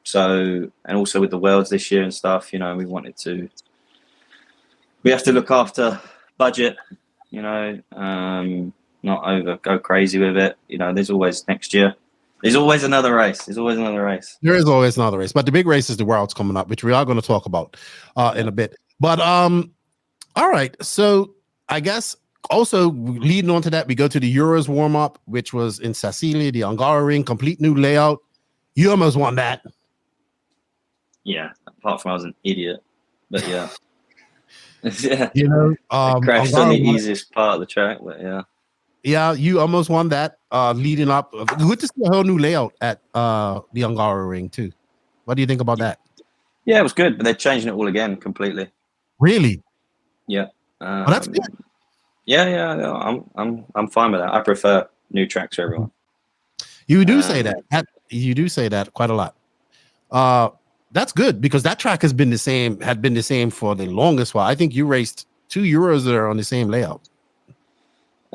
So, and also with the Worlds this year and stuff, you know, we have to look after budget, you know, not go crazy with it. You know, there's always next year. There's always another race. There is always another race. But the big race is the Worlds coming up, which we are going to talk about in a bit. But all right. So I guess also leading on to that, we go to the Euros warm-up, which was in Sicilia, the Angara Ring, complete new layout. You almost won that. Yeah, apart from I was an idiot, but yeah. Yeah. You know, I crashed on the easiest part of the track, but yeah. Yeah, you almost won that leading up. Good to see a whole new layout at the Angara Ring too. What do you think about that? Yeah, it was good, but they're changing it all again completely. Really? Yeah. Well, that's good. Yeah. I'm fine with that. I prefer new tracks for everyone. You do say that. You do say that quite a lot. That's good because that track had been the same for the longest while. I think you raced 2 Euros there on the same layout.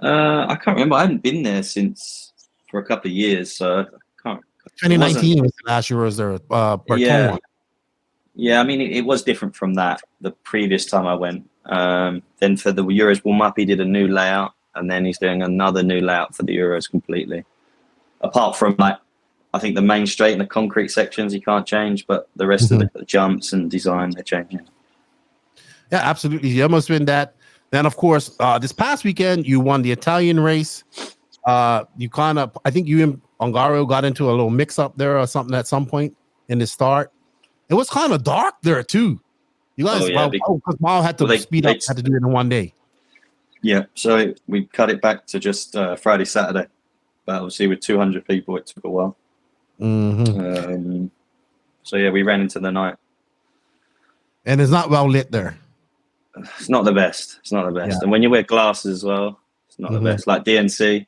I can't remember. I haven't been there for a couple of years, so I can't. 2019 was the last Euros there. Yeah. I mean, it was different from that the previous time I went. Then for the Euros warm up, he did a new layout, and then he's doing another new layout for the Euros completely. Apart from I think the main straight and the concrete sections you can't change, but the rest of the jumps and design they're changing. Yeah, absolutely. You almost win that. Then, of course, this past weekend you won the Italian race. You I think you and Ongaro got into a little mix-up there or something at some point in the start. It was kind of dark there too. You guys, because Mao had to speed up, had to do it in one day. Yeah, so we cut it back to just Friday, Saturday. But obviously with 200 people, it took a while. So yeah, we ran into the night. And it's not well lit there. It's not the best. It's not the best. And when you wear glasses as well, it's not the best. Like DNC,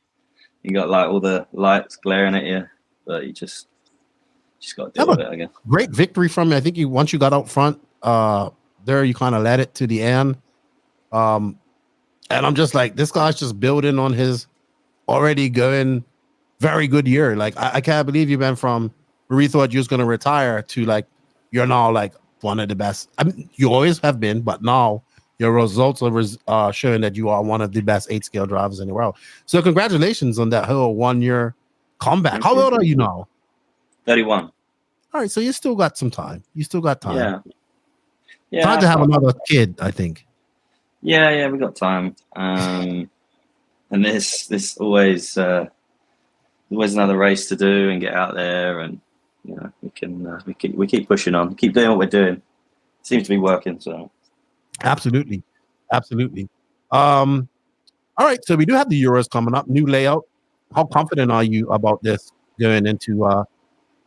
you got like all the lights glaring at you, but you just got to deal with it, I guess. Great victory from you. I think once you got out front, there you kind of led it to the end. And I'm just like, this guy's just building on his already going very good year. Like I can't believe you went from where we thought you was going to retire to like you're now like one of the best. I mean, you always have been, but now your results are showing that you are one of the best 8-scale drivers in the world. So congratulations on that whole 1 year comeback. How old are you now? 31. All right, so you still got some time. You still got time. Yeah. Time to have another kid, I think. Yeah, we got time. And there's always another race to do and get out there, and you know we keep pushing on, keep doing what we're doing. It seems to be working. So absolutely. All right, so we do have the Euros coming up, new layout. How confident are you about this going into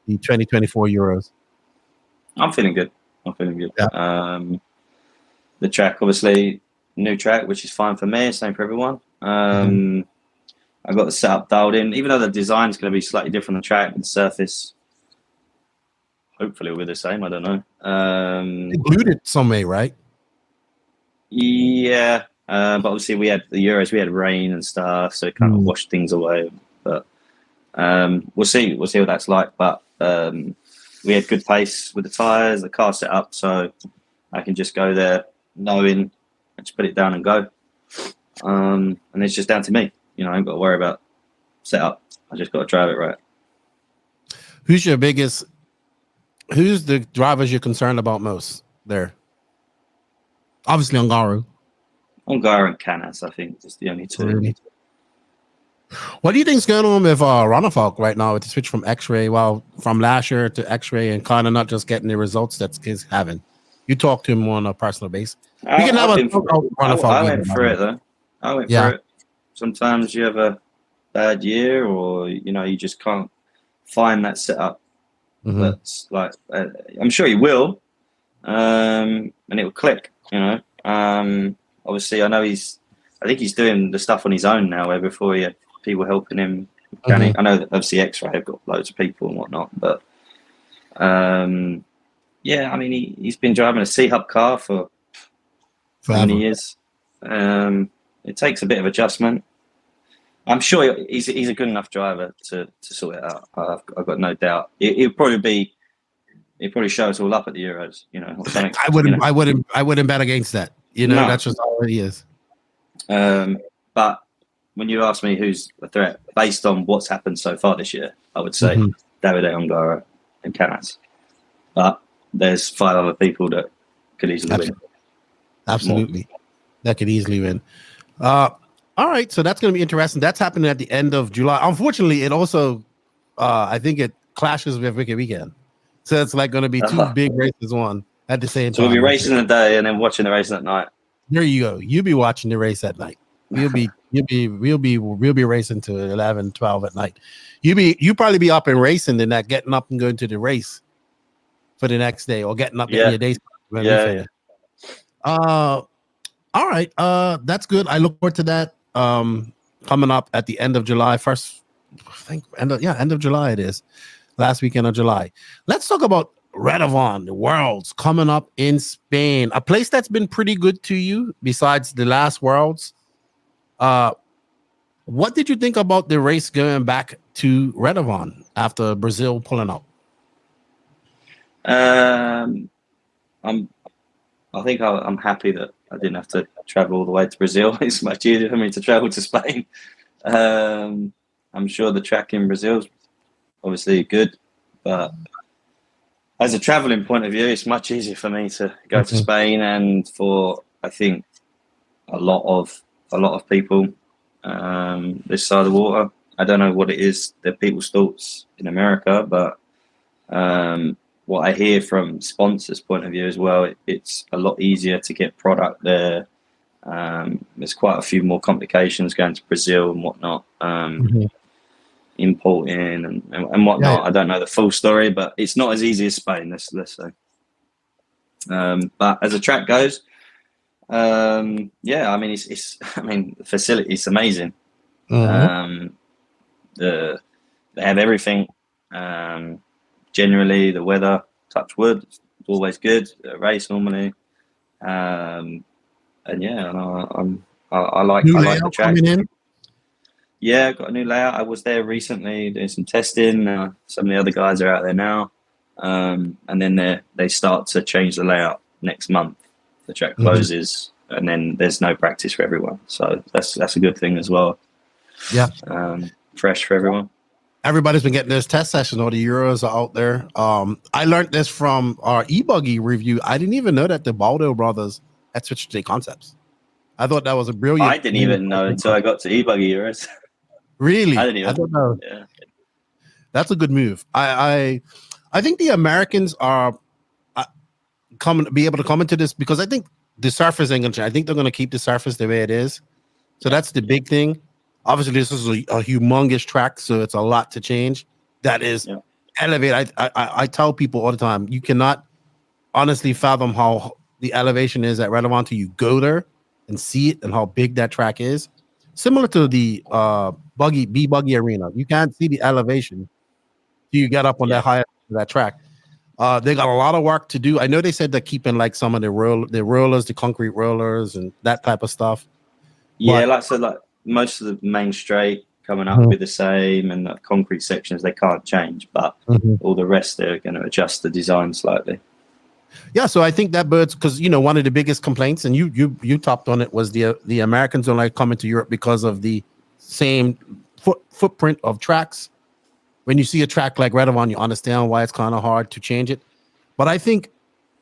the 2024 Euros? I'm feeling good. Yeah. The track, obviously, new track, which is fine for me. Same for everyone. I got the setup dialed in, even though the design is going to be slightly different on the track and the surface. Hopefully, we'll be the same. I don't know. They glued it some way, right? Yeah, but obviously we had the Euros. We had rain and stuff, so it kind of washed things away. But we'll see. We'll see what that's like. But we had good pace with the tyres, the car set up, so I can just go there knowing, just put it down and go. And it's just down to me. You know, I ain't got to worry about setup. I just got to drive it right. Who's the drivers you're concerned about most there? Obviously, Ongaro and Canas, I think, is the only two. Really? What do you think's going on with Ronafalk right now with the switch from X-Ray, from last year to X-Ray, and kind of not just getting the results that he's having? You talk to him on a personal basis. I went through it though. I went through it. Sometimes you have a bad year, or you know, you just can't find that setup. That's like I'm sure he will, and it will click. You know, obviously I think he's doing the stuff on his own now, where before he had people helping him. I know that obviously X-Ray have got loads of people and whatnot, but yeah, I mean he's been driving a C-Hub car for many years. It takes a bit of adjustment. I'm sure he's a good enough driver to sort it out. I've got no doubt. He'd probably show us all up at the Euros. You know, I wouldn't bet against that. You know, that's just how he is. But when you ask me who's a threat based on what's happened so far this year, I would say Davide Ongaro and Canas. But there's 5 other people that could easily win. Absolutely. That could easily win. All right, so that's going to be interesting. That's happening at the end of July. Unfortunately, it also, I think it clashes with Wicked Weekend. So it's like going to be 2 big races on at the same time. So we'll be racing in the day and then watching the racing at night. There you go. You'll be watching the race at night. We'll be racing to 11, 12 at night. You probably be up and racing, then that getting up and going to the race for the next day, or getting up in your day. All right. That's good. I look forward to that. Coming up at the end of July, end of July it is. Last weekend of July. Let's talk about Redovan, the Worlds coming up in Spain, a place that's been pretty good to you besides the last Worlds. What did you think about the race going back to Redovan after Brazil pulling out? I think I'm happy that I didn't have to travel all the way to Brazil. It's much easier for me to travel to Spain. I'm sure the track in Brazil is obviously good, but as a traveling point of view, it's much easier for me to go to Spain, and for I think a lot of people this side of the water. I don't know what it is that people's thoughts in America, but what I hear from sponsors' point of view as well, it's a lot easier to get product there. There's quite a few more complications going to Brazil and whatnot. importing and whatnot. Yeah. I don't know the full story, but it's not as easy as Spain. Let's say. But as a track goes, I mean, the facility is amazing. They have everything. Generally, the weather, touch wood, it's always good. A race normally, and yeah, I like the track. Yeah, got a new layout. I was there recently doing some testing. Some of the other guys are out there now, and then they start to change the layout next month. The track closes, and then there's no practice for everyone. So that's a good thing as well. Yeah, fresh for everyone. Everybody's been getting this test session. All the Euros are out there. I learned this from our e-buggy review. I didn't even know that the Baldo brothers had switched to concepts. I thought that was a brilliant. I didn't even know until I got to e-buggy Euros. Really? I didn't even. I don't know. Yeah. That's a good move. I think the Americans are be able to come into this because I think the surface ain't gonna change. I think they're gonna keep the surface the way it is. So that's the big thing. Obviously, this is a humongous track, so it's a lot to change. That is elevate. I tell people all the time, you cannot honestly fathom how the elevation is at Relevant until you go there and see it and how big that track is. Similar to the buggy arena, you can't see the elevation till you get up on that high that track. They got a lot of work to do. I know they said they're keeping like some of the rollers, the concrete rollers, and that type of stuff. Yeah, like most of the main straight coming up with the same, and the concrete sections they can't change, but all the rest they're going to adjust the design slightly. Yeah, so I think that Birds, because one of the biggest complaints, and you topped on it, was the Americans don't like coming to Europe because of the same footprint of tracks. When you see a track like Redovan, you understand why it's kind of hard to change it. But I think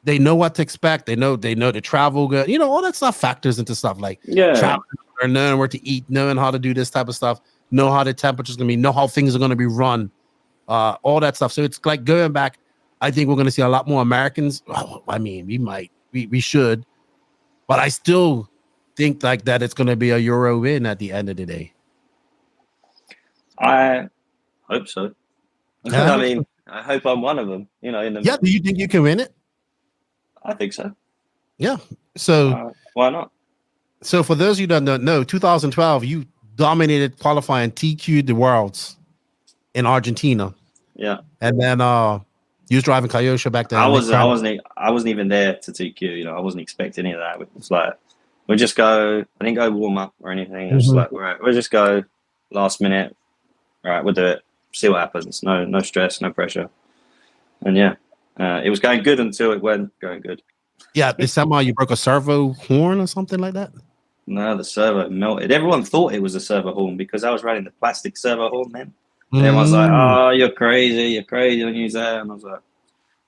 they know what to expect. They know the travel good. All that stuff factors into stuff like travel, or knowing where to eat, knowing how to do this type of stuff, know how the temperature's gonna be, know how things are gonna be run, all that stuff. So it's like going back. I think we're gonna see a lot more Americans. Well, I mean, we should, but I still think like that it's gonna be a Euro win at the end of the day. I hope so. I mean, I hope I'm one of them. Do you think you can win it? I think so. Yeah. So why not? So for those of you that don't know, 2012, you dominated qualifying, TQ'd the Worlds in Argentina. Yeah. And then you was driving Kyosho back then. I wasn't even there to TQ. I wasn't expecting any of that. It was like we'll just go. I didn't go warm up or anything. It was like we'll just go last minute. All right, we'll do it. See what happens. No stress, no pressure. And it was going good until it went going good. Yeah, somehow you broke a servo horn or something like that. No, the servo melted. Everyone thought it was a servo horn because I was running the plastic servo horn then. And everyone's like, "Oh, you're crazy! Don't use that." And I was like,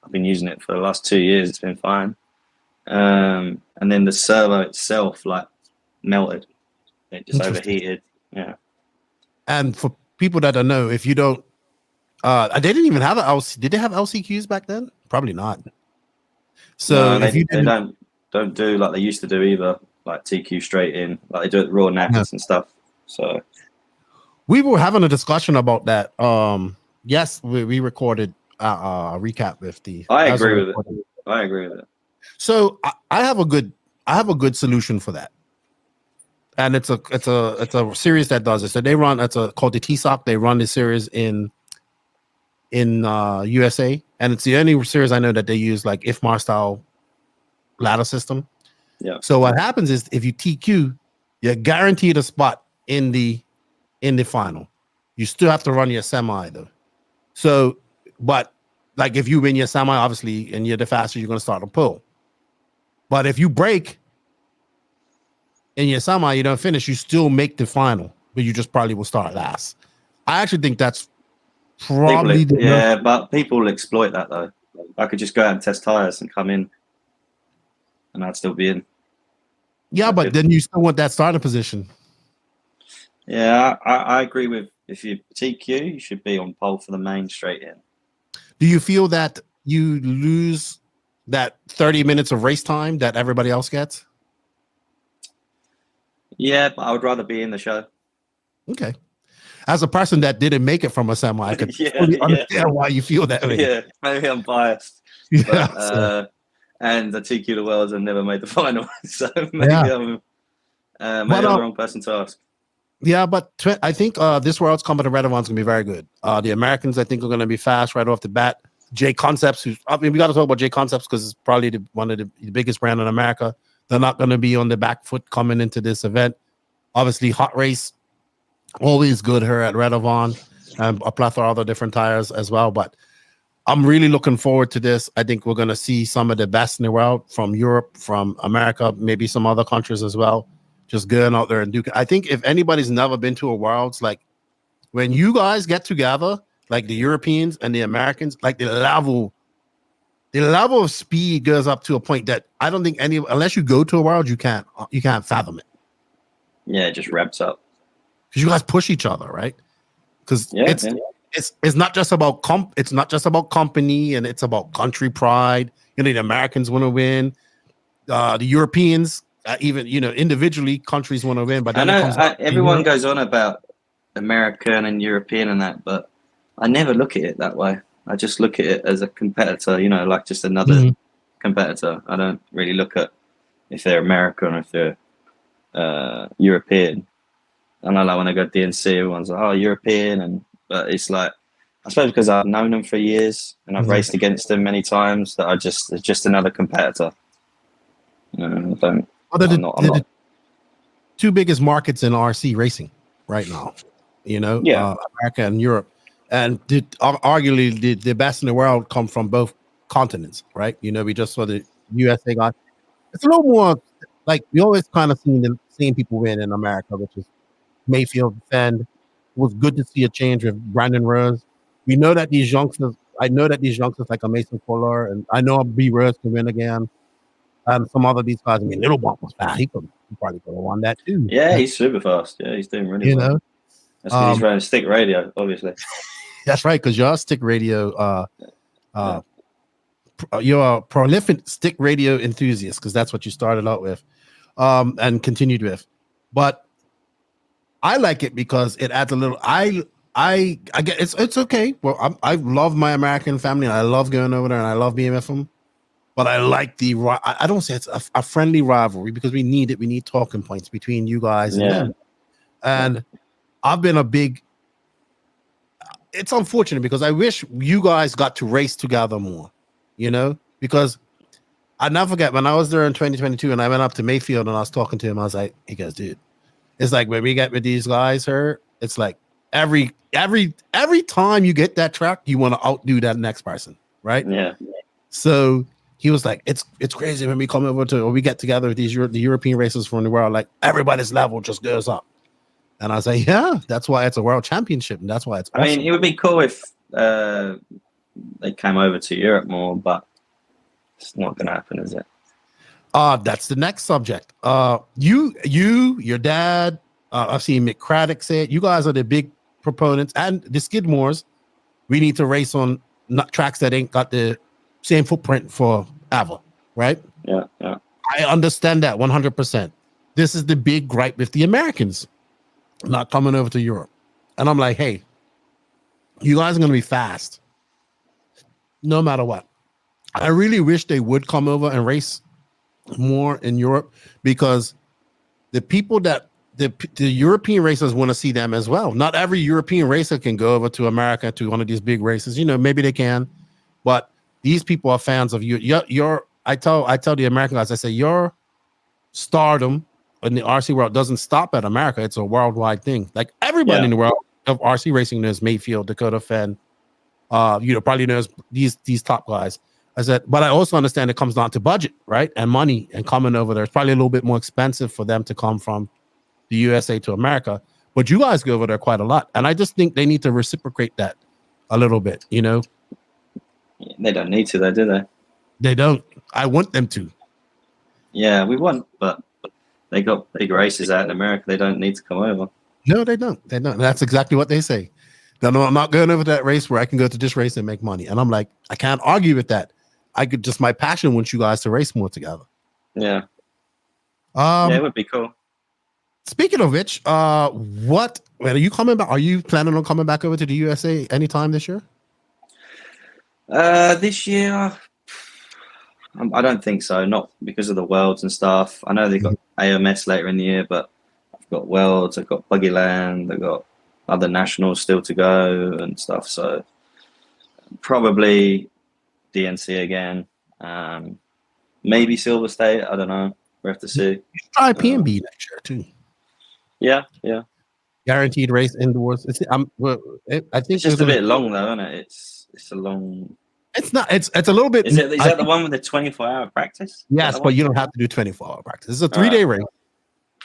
"I've been using it for the last 2 years. It's been fine." And then the servo itself like melted. It just overheated. Yeah. And for people that don't know, if you don't, they didn't even have LC. Did they have LCQs back then? Probably not. So no, they don't do like they used to do either, like TQ straight in, like they do it raw knackers and stuff. So we were having a discussion about that. Yes, we recorded a recap with the. I agree with it. So I have a good solution for that. And it's a series that does it. So they run called the TSOC. They run this series in USA, and it's the only series I know that they use like IFMAR style ladder system. Yeah. So what happens is if you TQ, you're guaranteed a spot in the final. You still have to run your semi though. So, but like if you win your semi, obviously, and you're the fastest, you're going to start a pull. But if you break in your semi, you don't finish, you still make the final, but you just probably will start last. I actually think that's probably but people will exploit that though. I could just go out and test tires and come in, and I'd still be in. Yeah, but then you still want that starting position. Yeah, I agree with if you TQ, you should be on pole for the main straight in. Do you feel that you lose that 30 minutes of race time that everybody else gets? Yeah, but I would rather be in the show. Okay. as a person that didn't make it from a semi, I can fully understand why you feel that way. Yeah, maybe I'm biased. Yeah, but, and the 2 kilo worlds have never made the final, so maybe I'm maybe I'm the wrong person to ask. Yeah, but I think this world's coming to Redovon's gonna be very good. The Americans, I think, are gonna be fast right off the bat. J Concepts, we got to talk about J Concepts because it's probably one of the biggest brand in America. They're not gonna be on the back foot coming into this event. Obviously, Hot Race, always good here at Redovon, and a plethora of other different tires as well. But I'm really looking forward to this. I think we're gonna see some of the best in the world from Europe, from America, maybe some other countries as well. Just going out there and do. I think if anybody's never been to a Worlds, like when you guys get together, like the Europeans and the Americans, like the level of speed goes up to a point that I don't think unless you go to a World, you can't fathom it. Yeah, it just revs up because you guys push each other, right? Because it's not just about it's not just about company, and it's about country pride. You know, the Americans want to win, the Europeans. Even individually, countries want to win, but then everyone goes on about American and European and that, but I never look at it that way. I just look at it as a competitor, like just another competitor. I don't really look at if they're American or if they're European. I know, like when I go to DNC, everyone's like, "Oh, European," but it's like I suppose because I've known them for years and I've raced against them many times that it's just another competitor. I don't. I'm not. The 2 biggest markets in RC racing right now, America and Europe, and arguably the best in the world come from both continents, right? We just saw the USA got. It's a little more like we always kind of seeing people win in America, which is Mayfield defend. It was good to see a change with Brandon Rose. We know that these youngsters. I know that these youngsters like a Mason Fuller, and I know B Rose can win again. And some other these guys, Little Bomb was fast. He probably could have won that too. Yeah, he's super fast. Yeah, he's doing really well. That's because he's running stick radio, obviously. That's right, because you're a stick radio. You're a prolific stick radio enthusiast because that's what you started out with, and continued with. But I like it because it adds a little. I get it's okay. Well, I love my American family, and I love going over there, and I love being with them. But I like I don't say it's a friendly rivalry because we need it. We need talking points between you guys and them. And I've been it's unfortunate because I wish you guys got to race together more, because I never forget when I was there in 2022 and I went up to Mayfield and I was talking to him. I was like, he goes, dude, it's like when we get with these guys here, it's like every time you get that track, you want to outdo that next person, right? Yeah. So he was like, it's crazy when we come over to or we get together with the European racers from the world, like everybody's level just goes up. And I was like, yeah, that's why it's a world championship, and that's why it's awesome. I mean, it would be cool if they came over to Europe more, but it's not going to happen, is it? That's the next subject. Your dad, I've seen Mick Craddock say it. You guys are the big proponents, and the Skidmores. We need to race on tracks that ain't got the same footprint forever, right? Yeah. I understand that 100%. This is the big gripe with the Americans not coming over to Europe. And I'm like, hey, you guys are going to be fast no matter what. I really wish they would come over and race more in Europe because the people that the European racers want to see them as well. Not every European racer can go over to America to one of these big races. Maybe they can, but these people are fans of you. I tell the American guys, I say, your stardom in the RC world doesn't stop at America. It's a worldwide thing. Like everybody in the world of RC racing knows Mayfield, Dakota Fenn, probably knows these top guys. I said, but I also understand it comes down to budget, right? And money and coming over there. It's probably a little bit more expensive for them to come from the USA to America. But you guys go over there quite a lot. And I just think they need to reciprocate that a little bit, They don't need to, though, do they? They don't. I want them to. Yeah, we want, but they got big races out in America. They don't need to come over. No, they don't. They don't. That's exactly what they say. No, I'm not going over to that race where I can go to this race and make money. And I'm like, I can't argue with that. My passion wants you guys to race more together. Yeah. Yeah, it would be cool. Speaking of which, when are you coming back? Are you planning on coming back over to the USA anytime this year? This year, I don't think so. Not because of the Worlds and stuff. I know they got AMS later in the year, but I've got Worlds, I've got Buggyland, I've got other nationals still to go and stuff. So probably DNC again. Maybe Silver State. I don't know. We have to see. You should try PNB next year too. Yeah. Guaranteed race indoors. I think It's just a bit long though, isn't it? It's a long. It's not. It's a little bit. Is that the one with the 24-hour practice? Yes, but you don't have to do 24-hour practice. It's a 3-day race.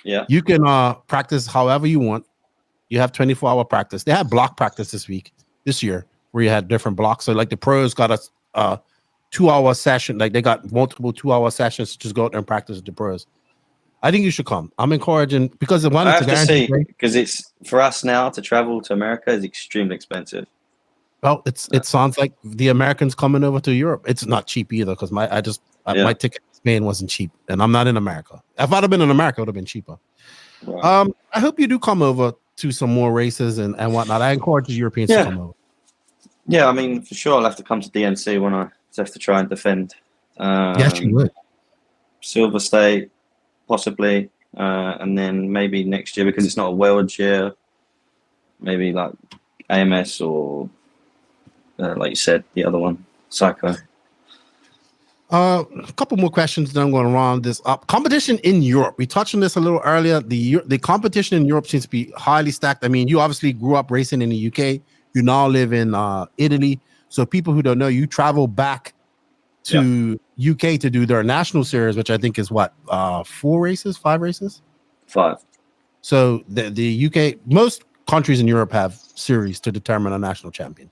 Yeah. You can practice however you want. You have 24-hour practice. They had block practice this year, where you had different blocks. So like the pros got a 2-hour session. Like they got multiple 2-hour sessions to just go out there and practice with the pros. I think you should come. I'm encouraging because the one I have to see because it's for us now to travel to America is extremely expensive. Well, it sounds like the Americans coming over to Europe. It's not cheap either because my ticket to Spain wasn't cheap, and I'm not in America. If I'd have been in America, it would have been cheaper. Right. I hope you do come over to some more races and whatnot. I encourage the Europeans to come over. Yeah, I mean, for sure, I'll have to come to DNC when I have to try and defend. Yes, you would. Silver State, possibly, and then maybe next year because it's not a world year. Maybe like AMS or, like you said, the other one, Psycho. A couple more questions. Then I'm going to round this up. Competition in Europe. We touched on this a little earlier. The competition in Europe seems to be highly stacked. I mean, you obviously grew up racing in the UK. You now live in Italy. So people who don't know, you travel back to UK to do their national series, which I think is what 5 races. So the UK, most countries in Europe have series to determine a national champion.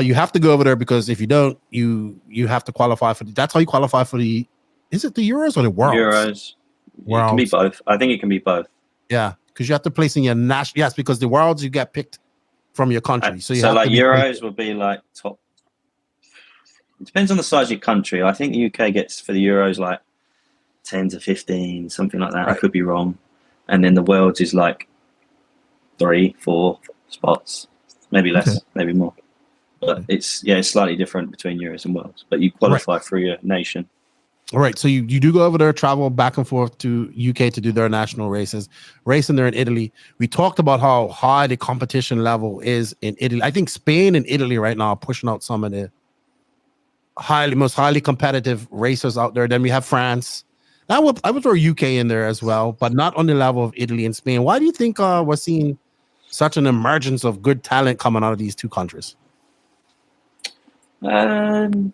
You have to go over there because if you don't, you have to qualify for that's how you qualify for the. Is it the Euros or the Worlds? Euros. It can be both. I think it can be both. Yeah, because you have to place in your national. Yes, because the Worlds you get picked from your country. So like Euros will be like top. It depends on the size of your country. I think the UK gets for the Euros like 10 to 15, something like that. Right. I could be wrong. And then the Worlds is like 3-4 spots, maybe less, maybe more. But it's slightly different between Euros and Worlds. But you qualify for your nation. All right. So you do go over there, travel back and forth to UK to do their national races, racing there in Italy. We talked about how high the competition level is in Italy. I think Spain and Italy right now are pushing out some of the most highly competitive racers out there. Then we have France. I would throw UK in there as well, but not on the level of Italy and Spain. Why do you think we're seeing such an emergence of good talent coming out of these two countries? It's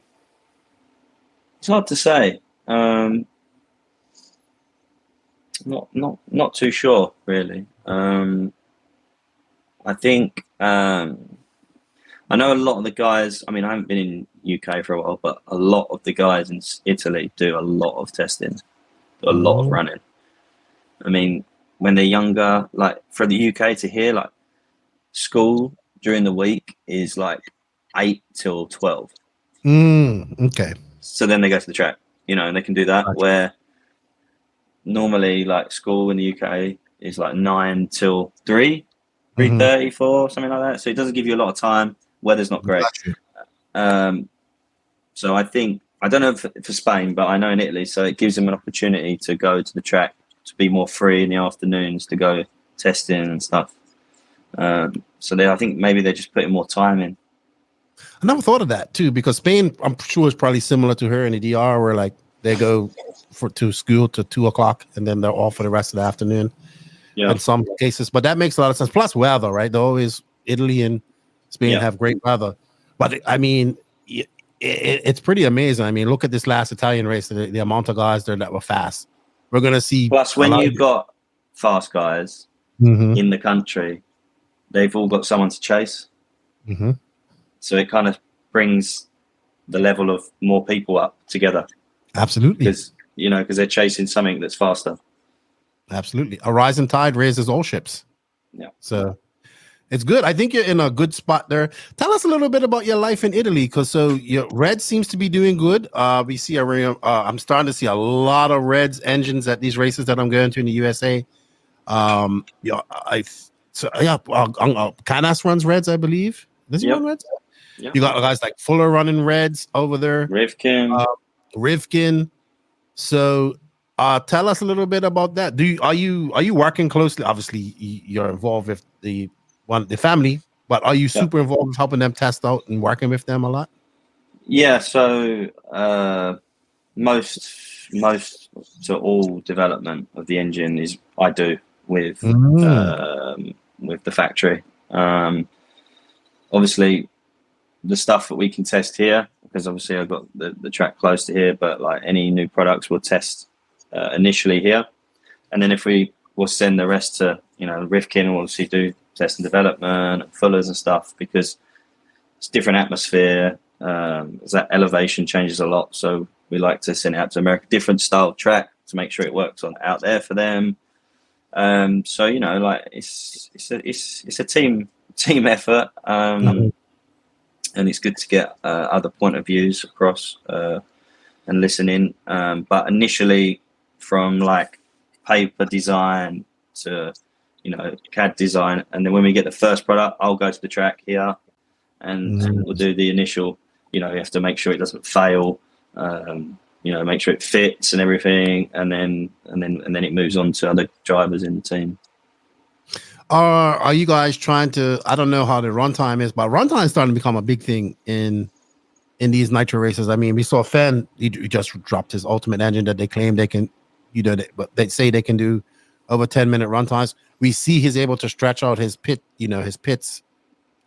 hard to say. Not too sure really. I think I know a lot of the guys. I mean, I haven't been in UK for a while, but a lot of the guys in Italy do a lot of testing, do a lot of running. I mean, when they're younger, like for the UK to here, like school during the week is like 8 till 12. Okay. So then they go to the track, and they can do that. Gotcha. Where normally, like school in the UK is like 9 till 3, 3:30, 4, something like that. So it doesn't give you a lot of time. Weather's not great. Gotcha. So I think I don't know for Spain, but I know in Italy. So it gives them an opportunity to go to the track, to be more free in the afternoons, to go testing and stuff. So I think maybe they're just putting more time in. I never thought of that too, because Spain, I'm sure, is probably similar to her in the DR, where like they go to school to 2:00 and then they're off for the rest of the afternoon. Yeah. In some cases, but that makes a lot of sense. Plus weather, right? They always Italy and Spain have great weather. But I mean, it's pretty amazing. I mean, look at this last Italian race, the amount of guys there that were fast. We're gonna see. Plus, when you've got fast guys in the country, they've all got someone to chase. So it kind of brings the level of more people up together. Absolutely. Because they're chasing something that's faster. Absolutely. A rising tide raises all ships. Yeah. So it's good. I think you're in a good spot there. Tell us a little bit about your life in Italy, because your Red seems to be doing good. We see I'm starting to see a lot of Reds engines at these races that I'm going to in the USA. Yeah, Canas runs Reds, I believe. Does he run Reds? Yep. You got guys like Fuller running Reds over there. Rivkin. So, tell us a little bit about that. Are you working closely? Obviously, you're involved with the family, but are you super involved with helping them test out and working with them a lot? Yeah. So most to all development of the engine is I do with the factory. Obviously, the stuff that we can test here, because obviously I've got the track close to here, but like any new products we'll test initially here, and then if we'll send the rest to Rivkin, we'll obviously do test and development and Fullers and stuff, because it's different atmosphere. That elevation changes a lot, so we like to send it out to America, different style track, to make sure it works out there for them. So like it's a team effort, and it's good to get other point of views across and listen in. But initially, from like paper design to CAD design, and then when we get the first product, I'll go to the track here, and we'll do the initial. You have to make sure it doesn't fail. Make sure it fits and everything, and then it moves on to other drivers in the team. Are you guys trying to? I don't know how the runtime is, but runtime is starting to become a big thing in these nitro races. I mean, we saw Fenn. He just dropped his ultimate engine that they claim they can. But they say they can do over 10-minute runtimes. We see he's able to stretch out his pit. His pits.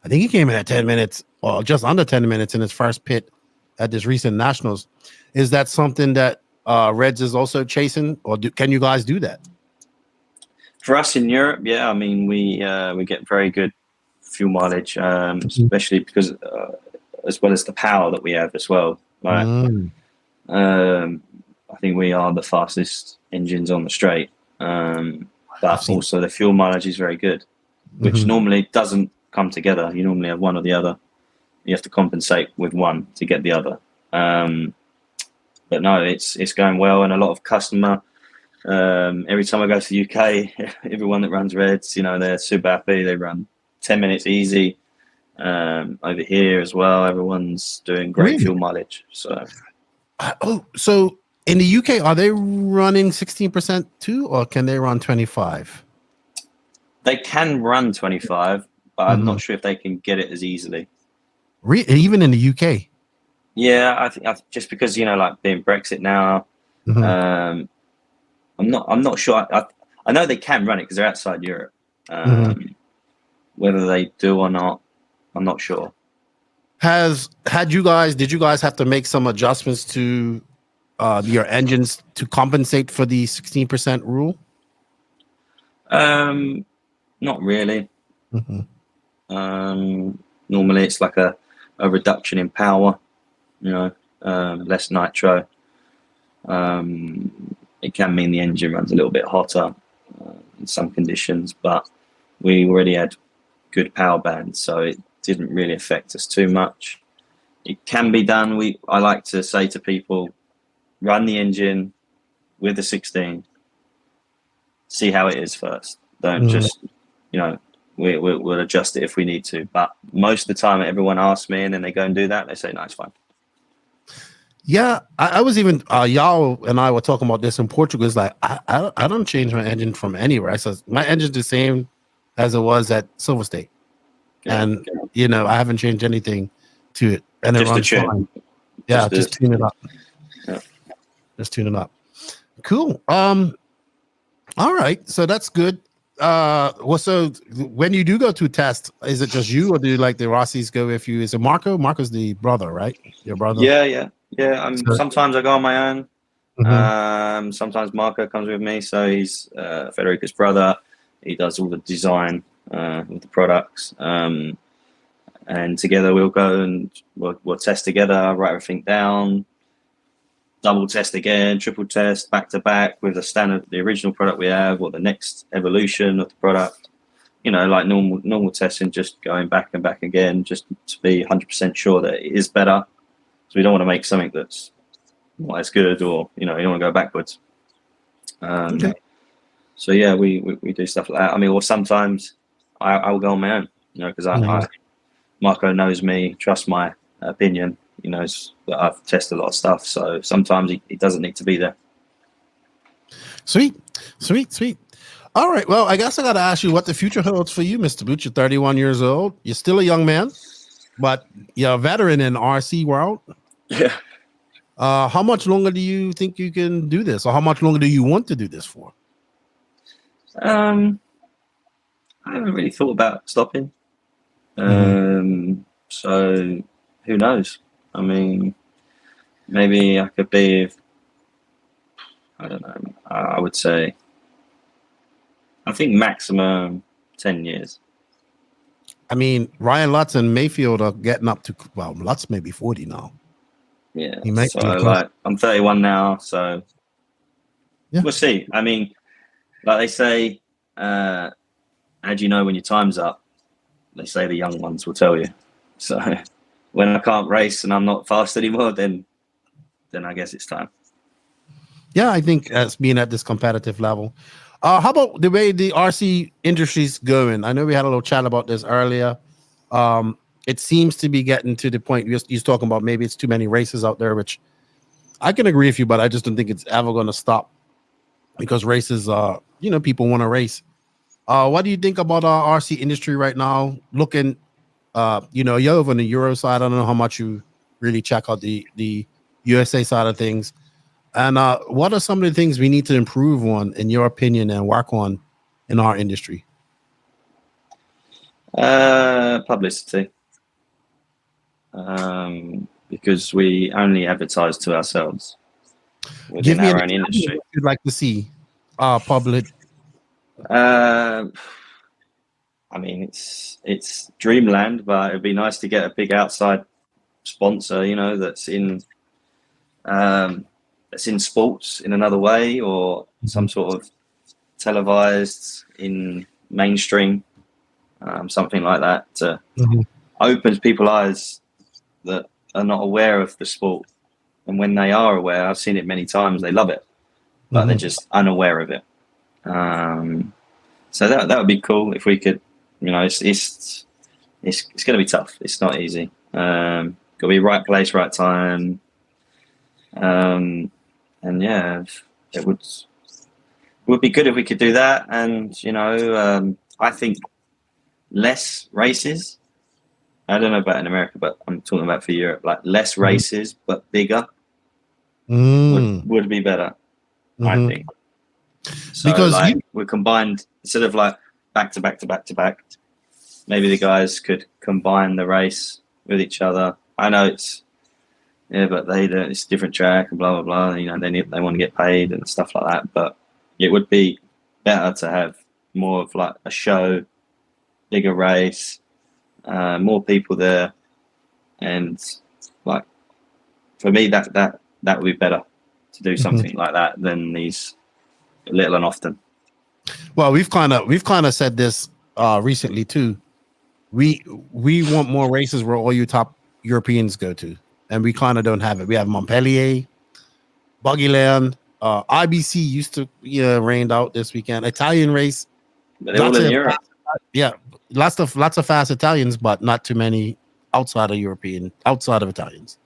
I think he came in at 10 minutes or just under 10 minutes in his first pit at this recent nationals. Is that something that Reds is also chasing, or can you guys do that? For us in Europe, yeah, I mean we get very good fuel mileage, especially because as well as the power that we have as well. Like, I think we are the fastest engines on the straight, but also the fuel mileage is very good, which normally doesn't come together. You normally have one or the other. You have to compensate with one to get the other. But no, it's going well, and a lot of customer. Every time I go to the UK, everyone that runs Reds, they're super happy. They run 10 minutes easy. Over here as well, everyone's doing great fuel mileage. So, so in the UK, are they running 16% too, or can they run 25? They can run 25, but I'm not sure if they can get it as easily. Even in the UK? Yeah, I think just because like being Brexit now, I'm not sure. I know they can run it because they're outside Europe. Whether they do or not, I'm not sure. Did you guys have to make some adjustments to your engines to compensate for the 16% rule? Not really. Normally it's like a reduction in power, less nitro. It can mean the engine runs a little bit hotter in some conditions, but we already had good power bands, so it didn't really affect us too much. It can be done. I like to say to people, run the engine with the 16, see how it is first. Don't just, we'll adjust it if we need to. But most of the time, everyone asks me, and then they go and do that. They say, no, it's fine. Yeah, I was even y'all and I were talking about this in Portugal. It's like I don't change my engine from anywhere. I said my engine's the same as it was at Silver State, and I haven't changed anything to it, and it runs fine. Yeah, just tune it up. Yeah. Just tune it up. Cool. All right, so that's good. So when you do go to test, is it just you, or do like the Rossies go with you? Is it Marco? Marco's the brother, right? Your brother? Yeah. Sometimes I go on my own. Sometimes Marco comes with me. So he's Federico's brother. He does all the design of the products. And together we'll go and we'll test together, write everything down, double test again, triple test, back to back with the original product we have, or the next evolution of the product. Like normal testing, just going back and back again, just to be 100% sure that it is better. So we don't want to make something that's not as good, or you don't want to go backwards. So yeah, we do stuff like that. I mean, or sometimes I will go on my own, you know, because Marco knows me, trusts my opinion. He knows that I've tested a lot of stuff. So sometimes he doesn't need to be there. Sweet. All right. Well, I guess I got to ask you what the future holds for you, Mr. Boot. You're 31 years old. You're still a young man, but you're a veteran in RC world. Yeah. How much longer do you think you can do this, or how much longer do you want to do this for? I haven't really thought about stopping. So who knows? I mean, maybe I could be, I don't know, I would say, I think maximum 10 years. I mean, Ryan Lutz and Mayfield are getting up to, well, Lutz may be 40 now. Yeah. He might so be like, I'm 31 now, so yeah. We'll see. I mean, like they say, how do you know when your time's up? They say the young ones will tell you. So when I can't race and I'm not fast anymore, then I guess it's time. Yeah, I think as being at this competitive level. How about the way the RC industry's going? I know we had a little chat about this earlier. It seems to be getting to the point you're talking about. Maybe it's too many races out there, which I can agree with you, but I just don't think it's ever going to stop because races, people want to race. What do you think about our RC industry right now? Looking, you're over on the Euro side. I don't know how much you really check out the USA side of things. And what are some of the things we need to improve on, in your opinion, and work on in our industry? Publicity. Because we only advertise to ourselves within our own industry. You'd like to see public. I mean, it's dreamland, but it'd be nice to get a big outside sponsor, that's in sports in another way, or some sort of televised in mainstream, something like that opens people's eyes that are not aware of the sport. And when they are aware, I've seen it many times, they love it, but they're just unaware of it. So that would be cool if we could, it's going to be tough. It's not easy. Got to be right place, right time. And yeah, it would be good if we could do that. And, I think less races. I don't know about in America, but I'm talking about for Europe, like less races, but bigger would be better, I think. So because we're combined, instead of like back to back to back to back, maybe the guys could combine the race with each other. I know but it's a different track and blah, blah, blah. They want to get paid and stuff like that. But it would be better to have more of like a show, bigger race, more people there. And like, for me, that would be better to do something like that than these little and often. Well, we've kind of said this recently too. We want more races where all you top Europeans go to, and we kind of don't have it. We have Montpellier, Buggyland, IBC used to rained out this weekend. Italian race, but they're all in Europe. Lots of fast Italians, but not too many outside of Italians.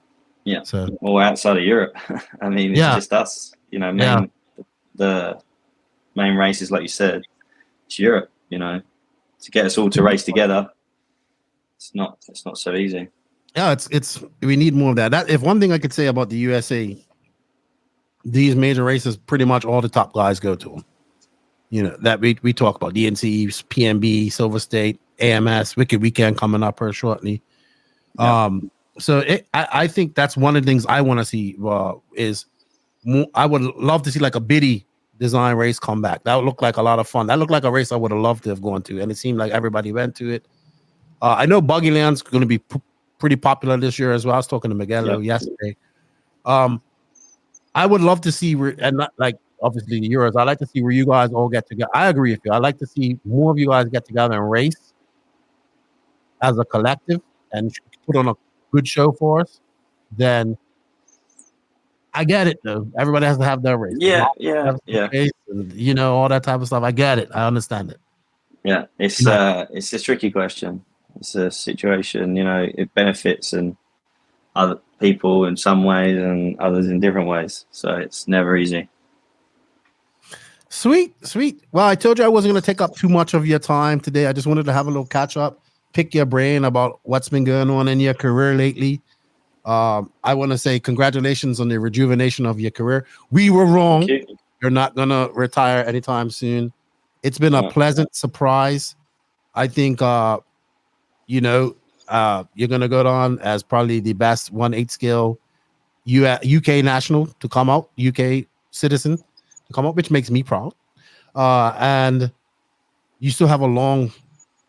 Yeah, so or outside of Europe. I mean, it's just us. The main races, like you said, it's Europe. To get us all to race together, it's not so easy. Yeah, it's we need more of that. That if one thing I could say about the USA, these major races, pretty much all the top guys go to them. That we talk about DNC, PMB, Silver State, AMS, Wicked Weekend coming up here shortly. Yeah. I think that's one of the things I want to see is I would love to see like a Biddy design race come back. That would look like a lot of fun. That looked like a race I would have loved to have gone to, and it seemed like everybody went to it. I know Buggyland's going to be pretty popular this year as well. I was talking to Miguel yesterday. I would love to see and not like obviously the Euros. I like to see where you guys all get together. I agree with you. I like to see more of you guys get together and race as a collective and put on a good show for us than I get it though. Everybody has to have their race. Yeah, Have their race and, you know, all that type of stuff. I get it. I understand it. Yeah, it's a tricky question. It's a situation, you know, it benefits and other people in some ways and others in different ways. So it's never easy. Sweet. Well, I told you I wasn't going to take up too much of your time today. I just wanted to have a little catch up, pick your brain about what's been going on in your career lately. I want to say congratulations on the rejuvenation of your career. We were wrong. You're not going to retire anytime soon. It's been a pleasant surprise. I think, you know, you're going to go down as probably the best 1/8 scale UK national to come out, UK citizen to come up, which makes me proud. And you still have a long,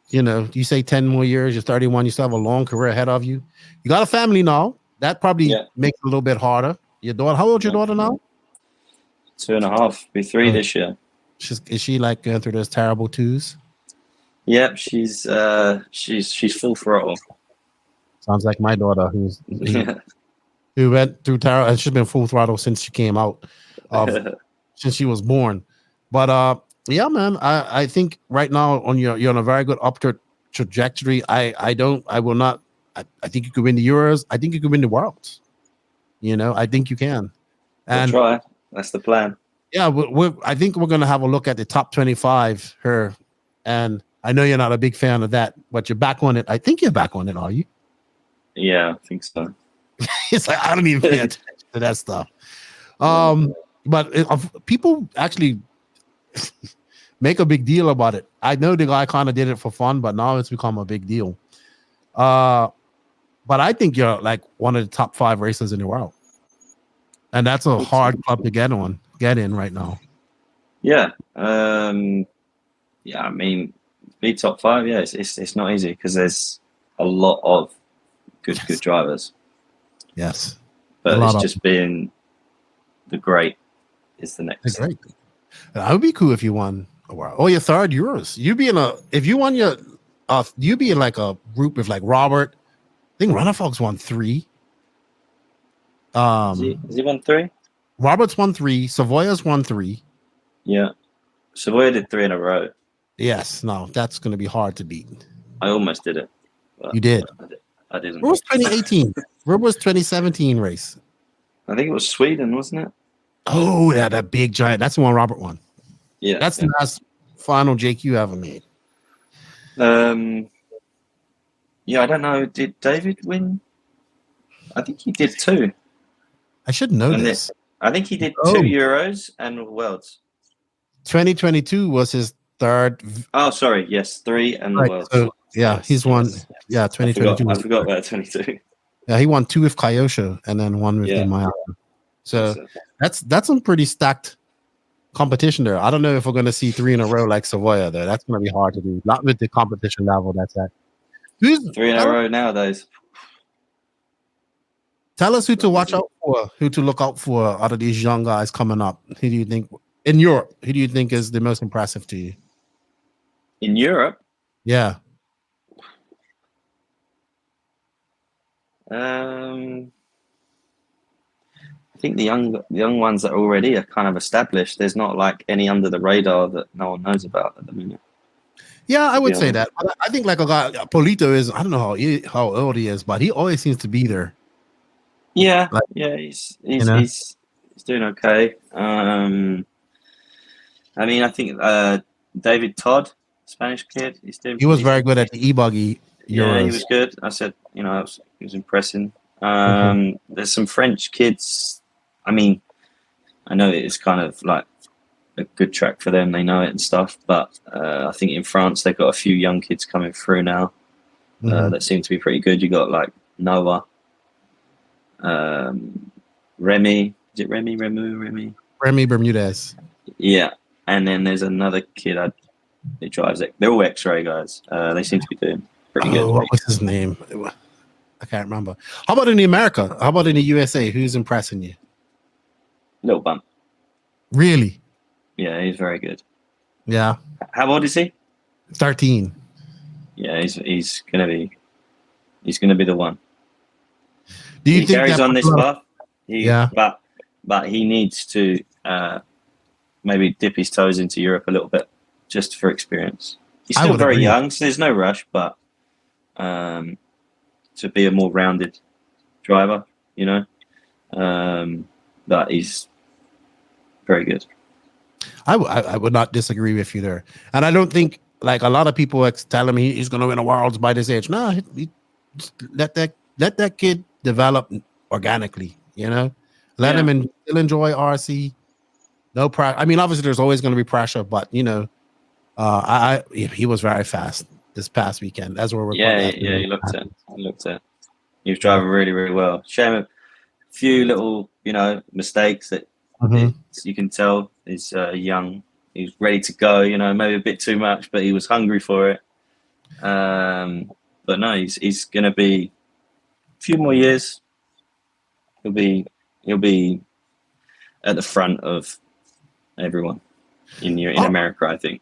you know, you say 10 more years, you're 31, you still have a long career ahead of you. You got a family now. That probably makes it a little bit harder. Your daughter, how old is your daughter now? 2.5, be 3 this year. Is she like going through those terrible twos? Yep, she's full throttle. Sounds like my daughter who went through terrible, and she's been full throttle since she came out. Since she was born. But yeah, man, I think right now you're on a very good upward trajectory. I think you could win the Euros. I think you could win the Worlds. You know, I think you can. And we'll try. That's the plan. Yeah, I think we're gonna have a look at the top 25 here. And I know you're not a big fan of that, but you're back on it. I think you're back on it, are you? Yeah, I think so. It's like I don't even pay attention to that stuff. But people actually make a big deal about it. I know the guy kind of did it for fun, but now it's become a big deal. But I think you're like one of the top 5 racers in the world, and that's a hard club to get in right now. Yeah, I mean, be top 5. Yeah, it's not easy because there's a lot of good drivers. Yes, but it's just being the great. Is the next thing. That would be cool if you won a world. Oh, your third Euros. If you won your you'd be in like a group with like Robert. I think Runnerfox won 3. Has he won 3? Robert's won 3. Savoya's won 3. Yeah. Savoya did 3 in a row. Yes, no, that's gonna be hard to beat. I almost did it. You did. I didn't. Where was 2018? Where was 2017 race? I think it was Sweden, wasn't it? Oh, yeah, that big giant. That's the one Robert won. Yeah. That's the last final JQ ever made. Yeah, I don't know. Did David win? I think he did 2. I should know this. I think he did 2 Euros and Worlds. 2022 was his third. Oh, sorry. Yes, 3 and the Worlds. So, yeah, he's won. Yeah, 2022. I forgot about 22. Yeah, he won 2 with Kyosho and then 1 with Miami. So that's some pretty stacked competition there. I don't know if we're going to see 3 in a row like Savoya there. That's going to be hard to do. Not with the competition level that's at. 3 in a row nowadays. Tell us who to watch out for, who to look out for out of these young guys coming up. Who do you think in Europe? Who do you think is the most impressive to you? In Europe? Yeah. I think the young ones that already are kind of established. There's not like any under the radar that no one knows about at the minute. Yeah, I would say that. I think like a guy, Polito is. I don't know how old he is, but he always seems to be there. Yeah, he's doing okay. I mean, I think David Todd, Spanish kid, he was very good at the e-buggy. Yeah, he was good. I said, he was impressing. There's some French kids. I mean, I know it's kind of like a good track for them. They know it and stuff. But I think in France, they've got a few young kids coming through now that seem to be pretty good. You got like Noah, Remy. Is it Remy? Remy Bermudez. Yeah. And then there's another kid that drives it. They're all X-ray guys. They seem to be doing pretty good. What was his name? I can't remember. How about in America? How about in the USA? Who's impressing you? Little Bump. Really? Yeah, he's very good. Yeah. How old is he? 13. Yeah, he's gonna be the one. Do you think carries on this path? But but he needs to maybe dip his toes into Europe a little bit just for experience. He's still very young, so there's no rush, but to be a more rounded driver, you know, but he's very good. I would not disagree with you there. And I don't think, like, a lot of people tell him he's going to win a Worlds by this age. No, let that kid develop organically, you know? Let him still enjoy RC. No pressure. I mean, obviously, there's always going to be pressure, but, you know, he was very fast this past weekend. That's where we're he looked at. He was driving really, really well. Shame a few little, you know, mistakes that you can tell he's young. He's ready to go, you know, maybe a bit too much, but he was hungry for it. But no, he's going to be a few more years. He'll be at the front of everyone in America, I think.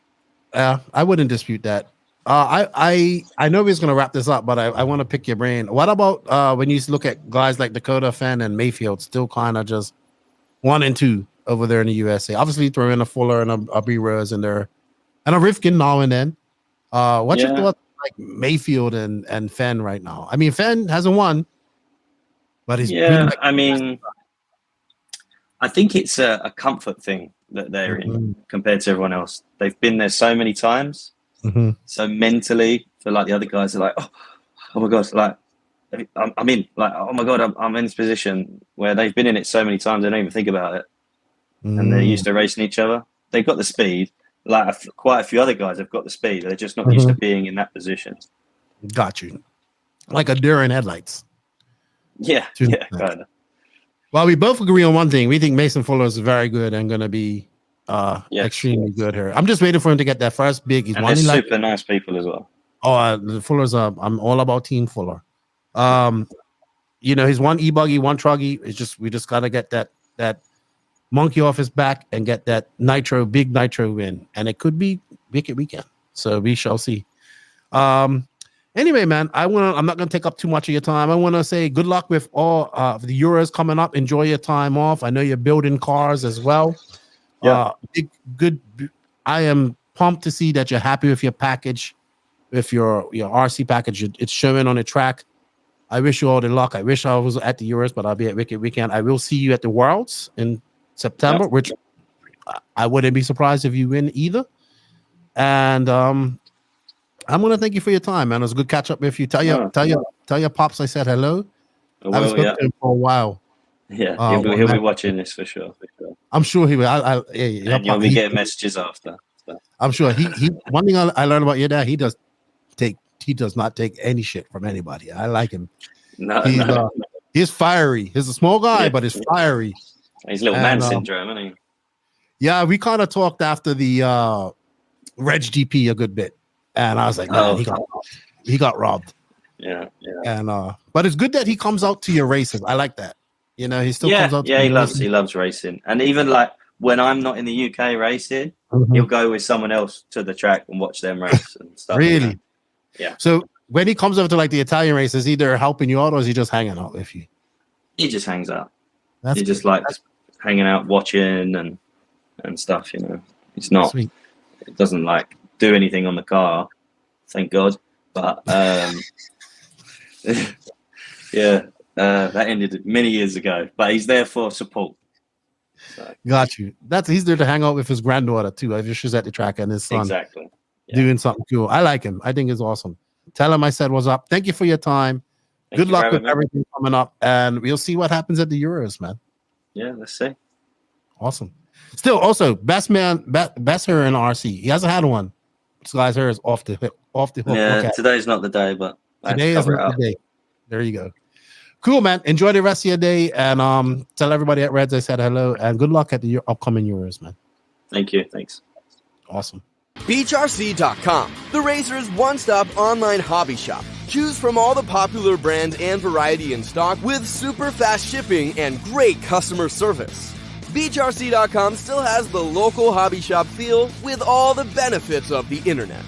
I wouldn't dispute that. I know he's going to wrap this up, but I want to pick your brain. What about when you look at guys like Dakota, Fenn, and Mayfield, still kind of just 1 and 2 over there in the USA? Obviously, throw in a Fuller and a B Rose in there, and a Rifkin now and then. What's your thoughts like Mayfield and Fenn right now? I mean, Fenn hasn't won, but he's I mean, I think it's a comfort thing that they're in compared to everyone else. They've been there so many times. So mentally, for like the other guys are like, oh my god, like I'm in, like, oh my god, I'm in this position where they've been in it so many times they don't even think about it, and they're used to racing each other. They've got the speed. Like quite a few other guys have got the speed. They're just not used to being in that position. Got you, like a deer in headlights. Yeah, kind of. Well, we both agree on one thing. We think Mason Fuller is very good and going to be extremely good here. I'm just waiting for him to get that first big. He's and they're super nice people as well. The Fuller's I'm all about Team Fuller. You know, he's one e-buggy, one truggy. It's just we just got to get that monkey off his back and get that big nitro win, and it could be Wicked Weekend. So we shall see. Anyway, man, I'm not going to take up too much of your time. I want to say good luck with all the Euros coming up. Enjoy your time off. I know you're building cars as well. Good. I am pumped to see that you're happy with your package, with your RC package. It's showing on the track. I wish you all the luck. I wish I was at the Euros, but I'll be at Wicked Weekend. I will see you at the Worlds in September, which I wouldn't be surprised if you win either. And I'm gonna thank you for your time, man. It was a good catch up with you. Tell your pops I said hello. I haven't spoken to him for a while. Yeah, he'll be watching this for sure. I'm sure he will. And you'll be getting messages after. So. I'm sure he. One thing I learned about your dad, he does not take any shit from anybody. I like him. He's fiery. He's a small guy, but he's fiery. He's little man syndrome, isn't he? Yeah, we kind of talked after the Reg GP a good bit, and I was like, man, he got robbed. Yeah. And but it's good that he comes out to your races. I like that. You know, he still comes out. He loves racing, and even like when I'm not in the UK racing, he'll go with someone else to the track and watch them race and stuff. Really? Like yeah. So when he comes over to like the Italian races, either helping you out or is he just hanging out with you? He just hangs out. He just likes hanging out, watching and stuff. You know, it's not. Sweet. It doesn't like do anything on the car, thank God. But that ended many years ago. But he's there for support. So. Got you. He's there to hang out with his granddaughter too. I just she's at the track and his son. Exactly. Yeah. Doing something cool. I like him. I think it's awesome. Tell him I said what's up. Thank you for your time. Good luck with everything coming up, and we'll see what happens at the Euros, man. Yeah, let's see. Awesome. Still, also best hair in RC. He hasn't had one. This guy's hair is off the hook. Yeah, today's not the day, but today is not the day. There you go. Cool, man. Enjoy the rest of your day, and tell everybody at Reds I said hello, and good luck at the upcoming Euros, man. Thank you. Thanks. Awesome. BeachRC.com, the Razor's one-stop online hobby shop. Choose from all the popular brands and variety in stock with super fast shipping and great customer service. BeachRC.com still has the local hobby shop feel with all the benefits of the internet.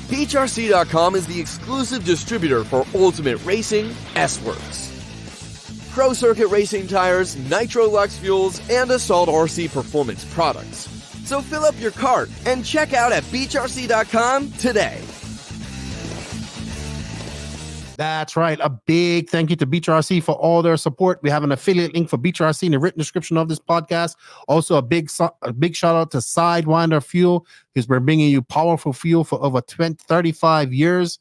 BeachRC.com is the exclusive distributor for Ultimate Racing, SWORKz. Pro Circuit Racing tires, Nitro Lux fuels, and Assault RC performance products. So fill up your cart and check out at beachrc.com today. That's right. A big thank you to BeachRC for all their support. We have an affiliate link for BeachRC in the written description of this podcast. Also, a big shout out to Sidewinder Fuel, because we're bringing you powerful fuel for over 35 years.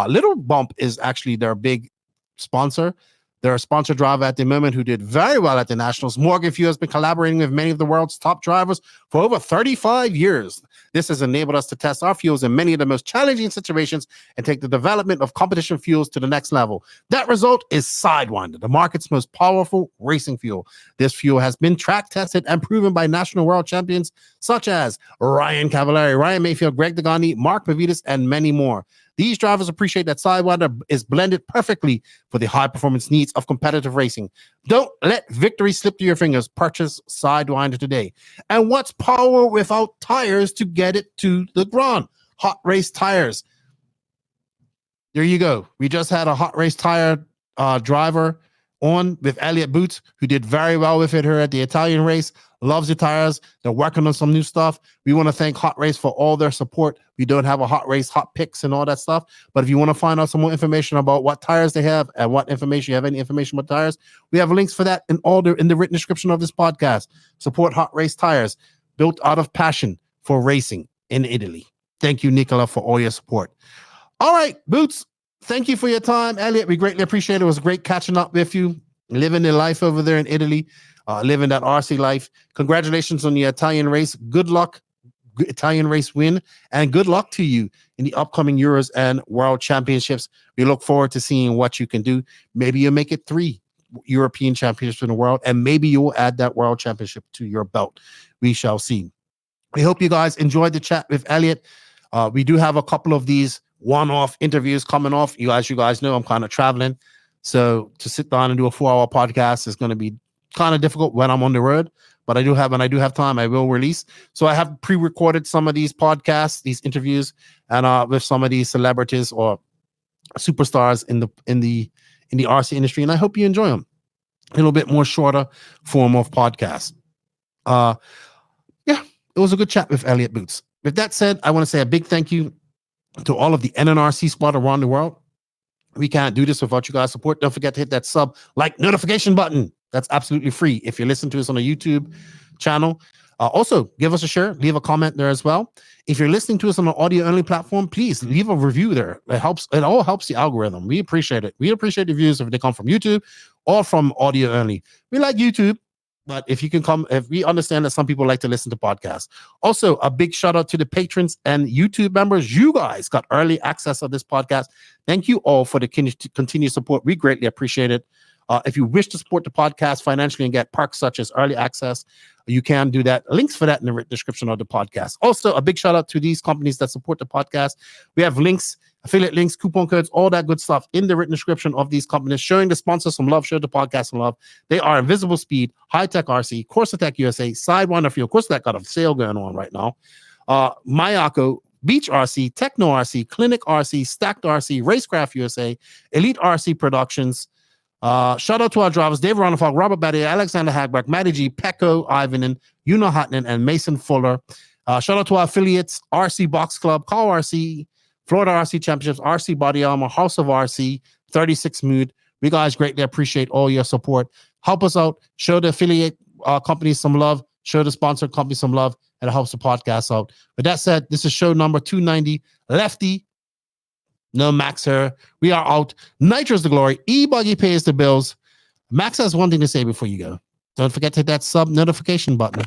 Little Bump is actually their big sponsor. They're a sponsor driver at the moment who did very well at the Nationals. Morgan Fuel has been collaborating with many of the world's top drivers for over 35 years. This has enabled us to test our fuels in many of the most challenging situations and take the development of competition fuels to the next level. That result is Sidewinder, the market's most powerful racing fuel. This fuel has been track tested and proven by national world champions such as Ryan Cavallari, Ryan Mayfield, Greg Degani, Mark Pavidis, and many more. These drivers appreciate that Sidewinder is blended perfectly for the high-performance needs of competitive racing. Don't let victory slip through your fingers. Purchase Sidewinder today. And what's power without tires to get it to the ground? Hot Race Tires. There you go. We just had a Hot Race Tire driver on with Elliot Boots, who did very well with it here at the Italian race. Loves the tires. They're working on some new stuff. We want to thank Hot Race for all their support. We don't have a Hot Race hot picks and all that stuff, but if you want to find out some more information about what tires they have and what information you have, any information about tires, we have links for that in the written description of this podcast. Support Hot Race Tires, built out of passion for racing in Italy. Thank you, Nicola, for all your support. All right, Boots, thank you for your time. Elliot, we greatly appreciate it. It was great catching up with you, living the life over there in Italy. Living that RC life. Congratulations on the Italian race. Good luck, Italian race win, and good luck to you in the upcoming Euros and World Championships. We look forward to seeing what you can do. Maybe you'll make it 3 European Championships in the world, and maybe you will add that World Championship to your belt. We shall see. We hope you guys enjoyed the chat with Elliot. We do have a couple of these one-off interviews coming off. You guys know I'm kind of traveling, so to sit down and do a 4-hour podcast is going to be kind of difficult when I'm on the road, but when I do have time, I will release. So I have pre-recorded some of these podcasts, these interviews, and with some of these celebrities or superstars in the RC industry, and I hope you enjoy them. A little bit more shorter form of podcast. Yeah, it was a good chat with Elliot Boots. With that said, I want to say a big thank you to all of the NNRC squad around the world. We can't do this without you guys' support. Don't forget to hit that sub, like, notification button. That's absolutely free if you listen to us on a YouTube channel. Also, give us a share, leave a comment there as well. If you're listening to us on an audio-only platform, please leave a review there. It all helps the algorithm. We appreciate it. We appreciate the views if they come from YouTube or from audio-only. We like YouTube, but if we understand that some people like to listen to podcasts. Also, a big shout out to the patrons and YouTube members. You guys got early access of this podcast. Thank you all for the continued support. We greatly appreciate it. If you wish to support the podcast financially and get perks such as early access, you can do that. Links for that in the written description of the podcast. Also, a big shout out to these companies that support the podcast. We have links, affiliate links, coupon codes, all that good stuff in the written description of these companies, showing the sponsors some love, show the podcast some love. They are Invisible Speed, High Tech RC, Corsatec USA, Sidewinder Fuel. Corsatec got a sale going on right now. Mayako, Beach RC, Techno RC, Clinic RC, Stacked RC, Racecraft USA, Elite RC Productions. Shout out to our drivers, Dave Ronafog, Robert Batty, Alexander HagBerg, Matty G, Pecco, Ivanen, Una Hutton, and Mason Fuller. Shout out to our affiliates, RC Box Club, Call RC, Florida RC Championships, RC Body Armor, House of RC, 36 Mood. We guys greatly appreciate all your support. Help us out, show the affiliate companies some love, show the sponsor company some love, and it helps the podcast out. With that said, this is show number 290. Lefty. No Max here. We are out. Nitro's the glory. E-Buggy pays the bills. Max has one thing to say before you go. Don't forget to hit that sub notification button.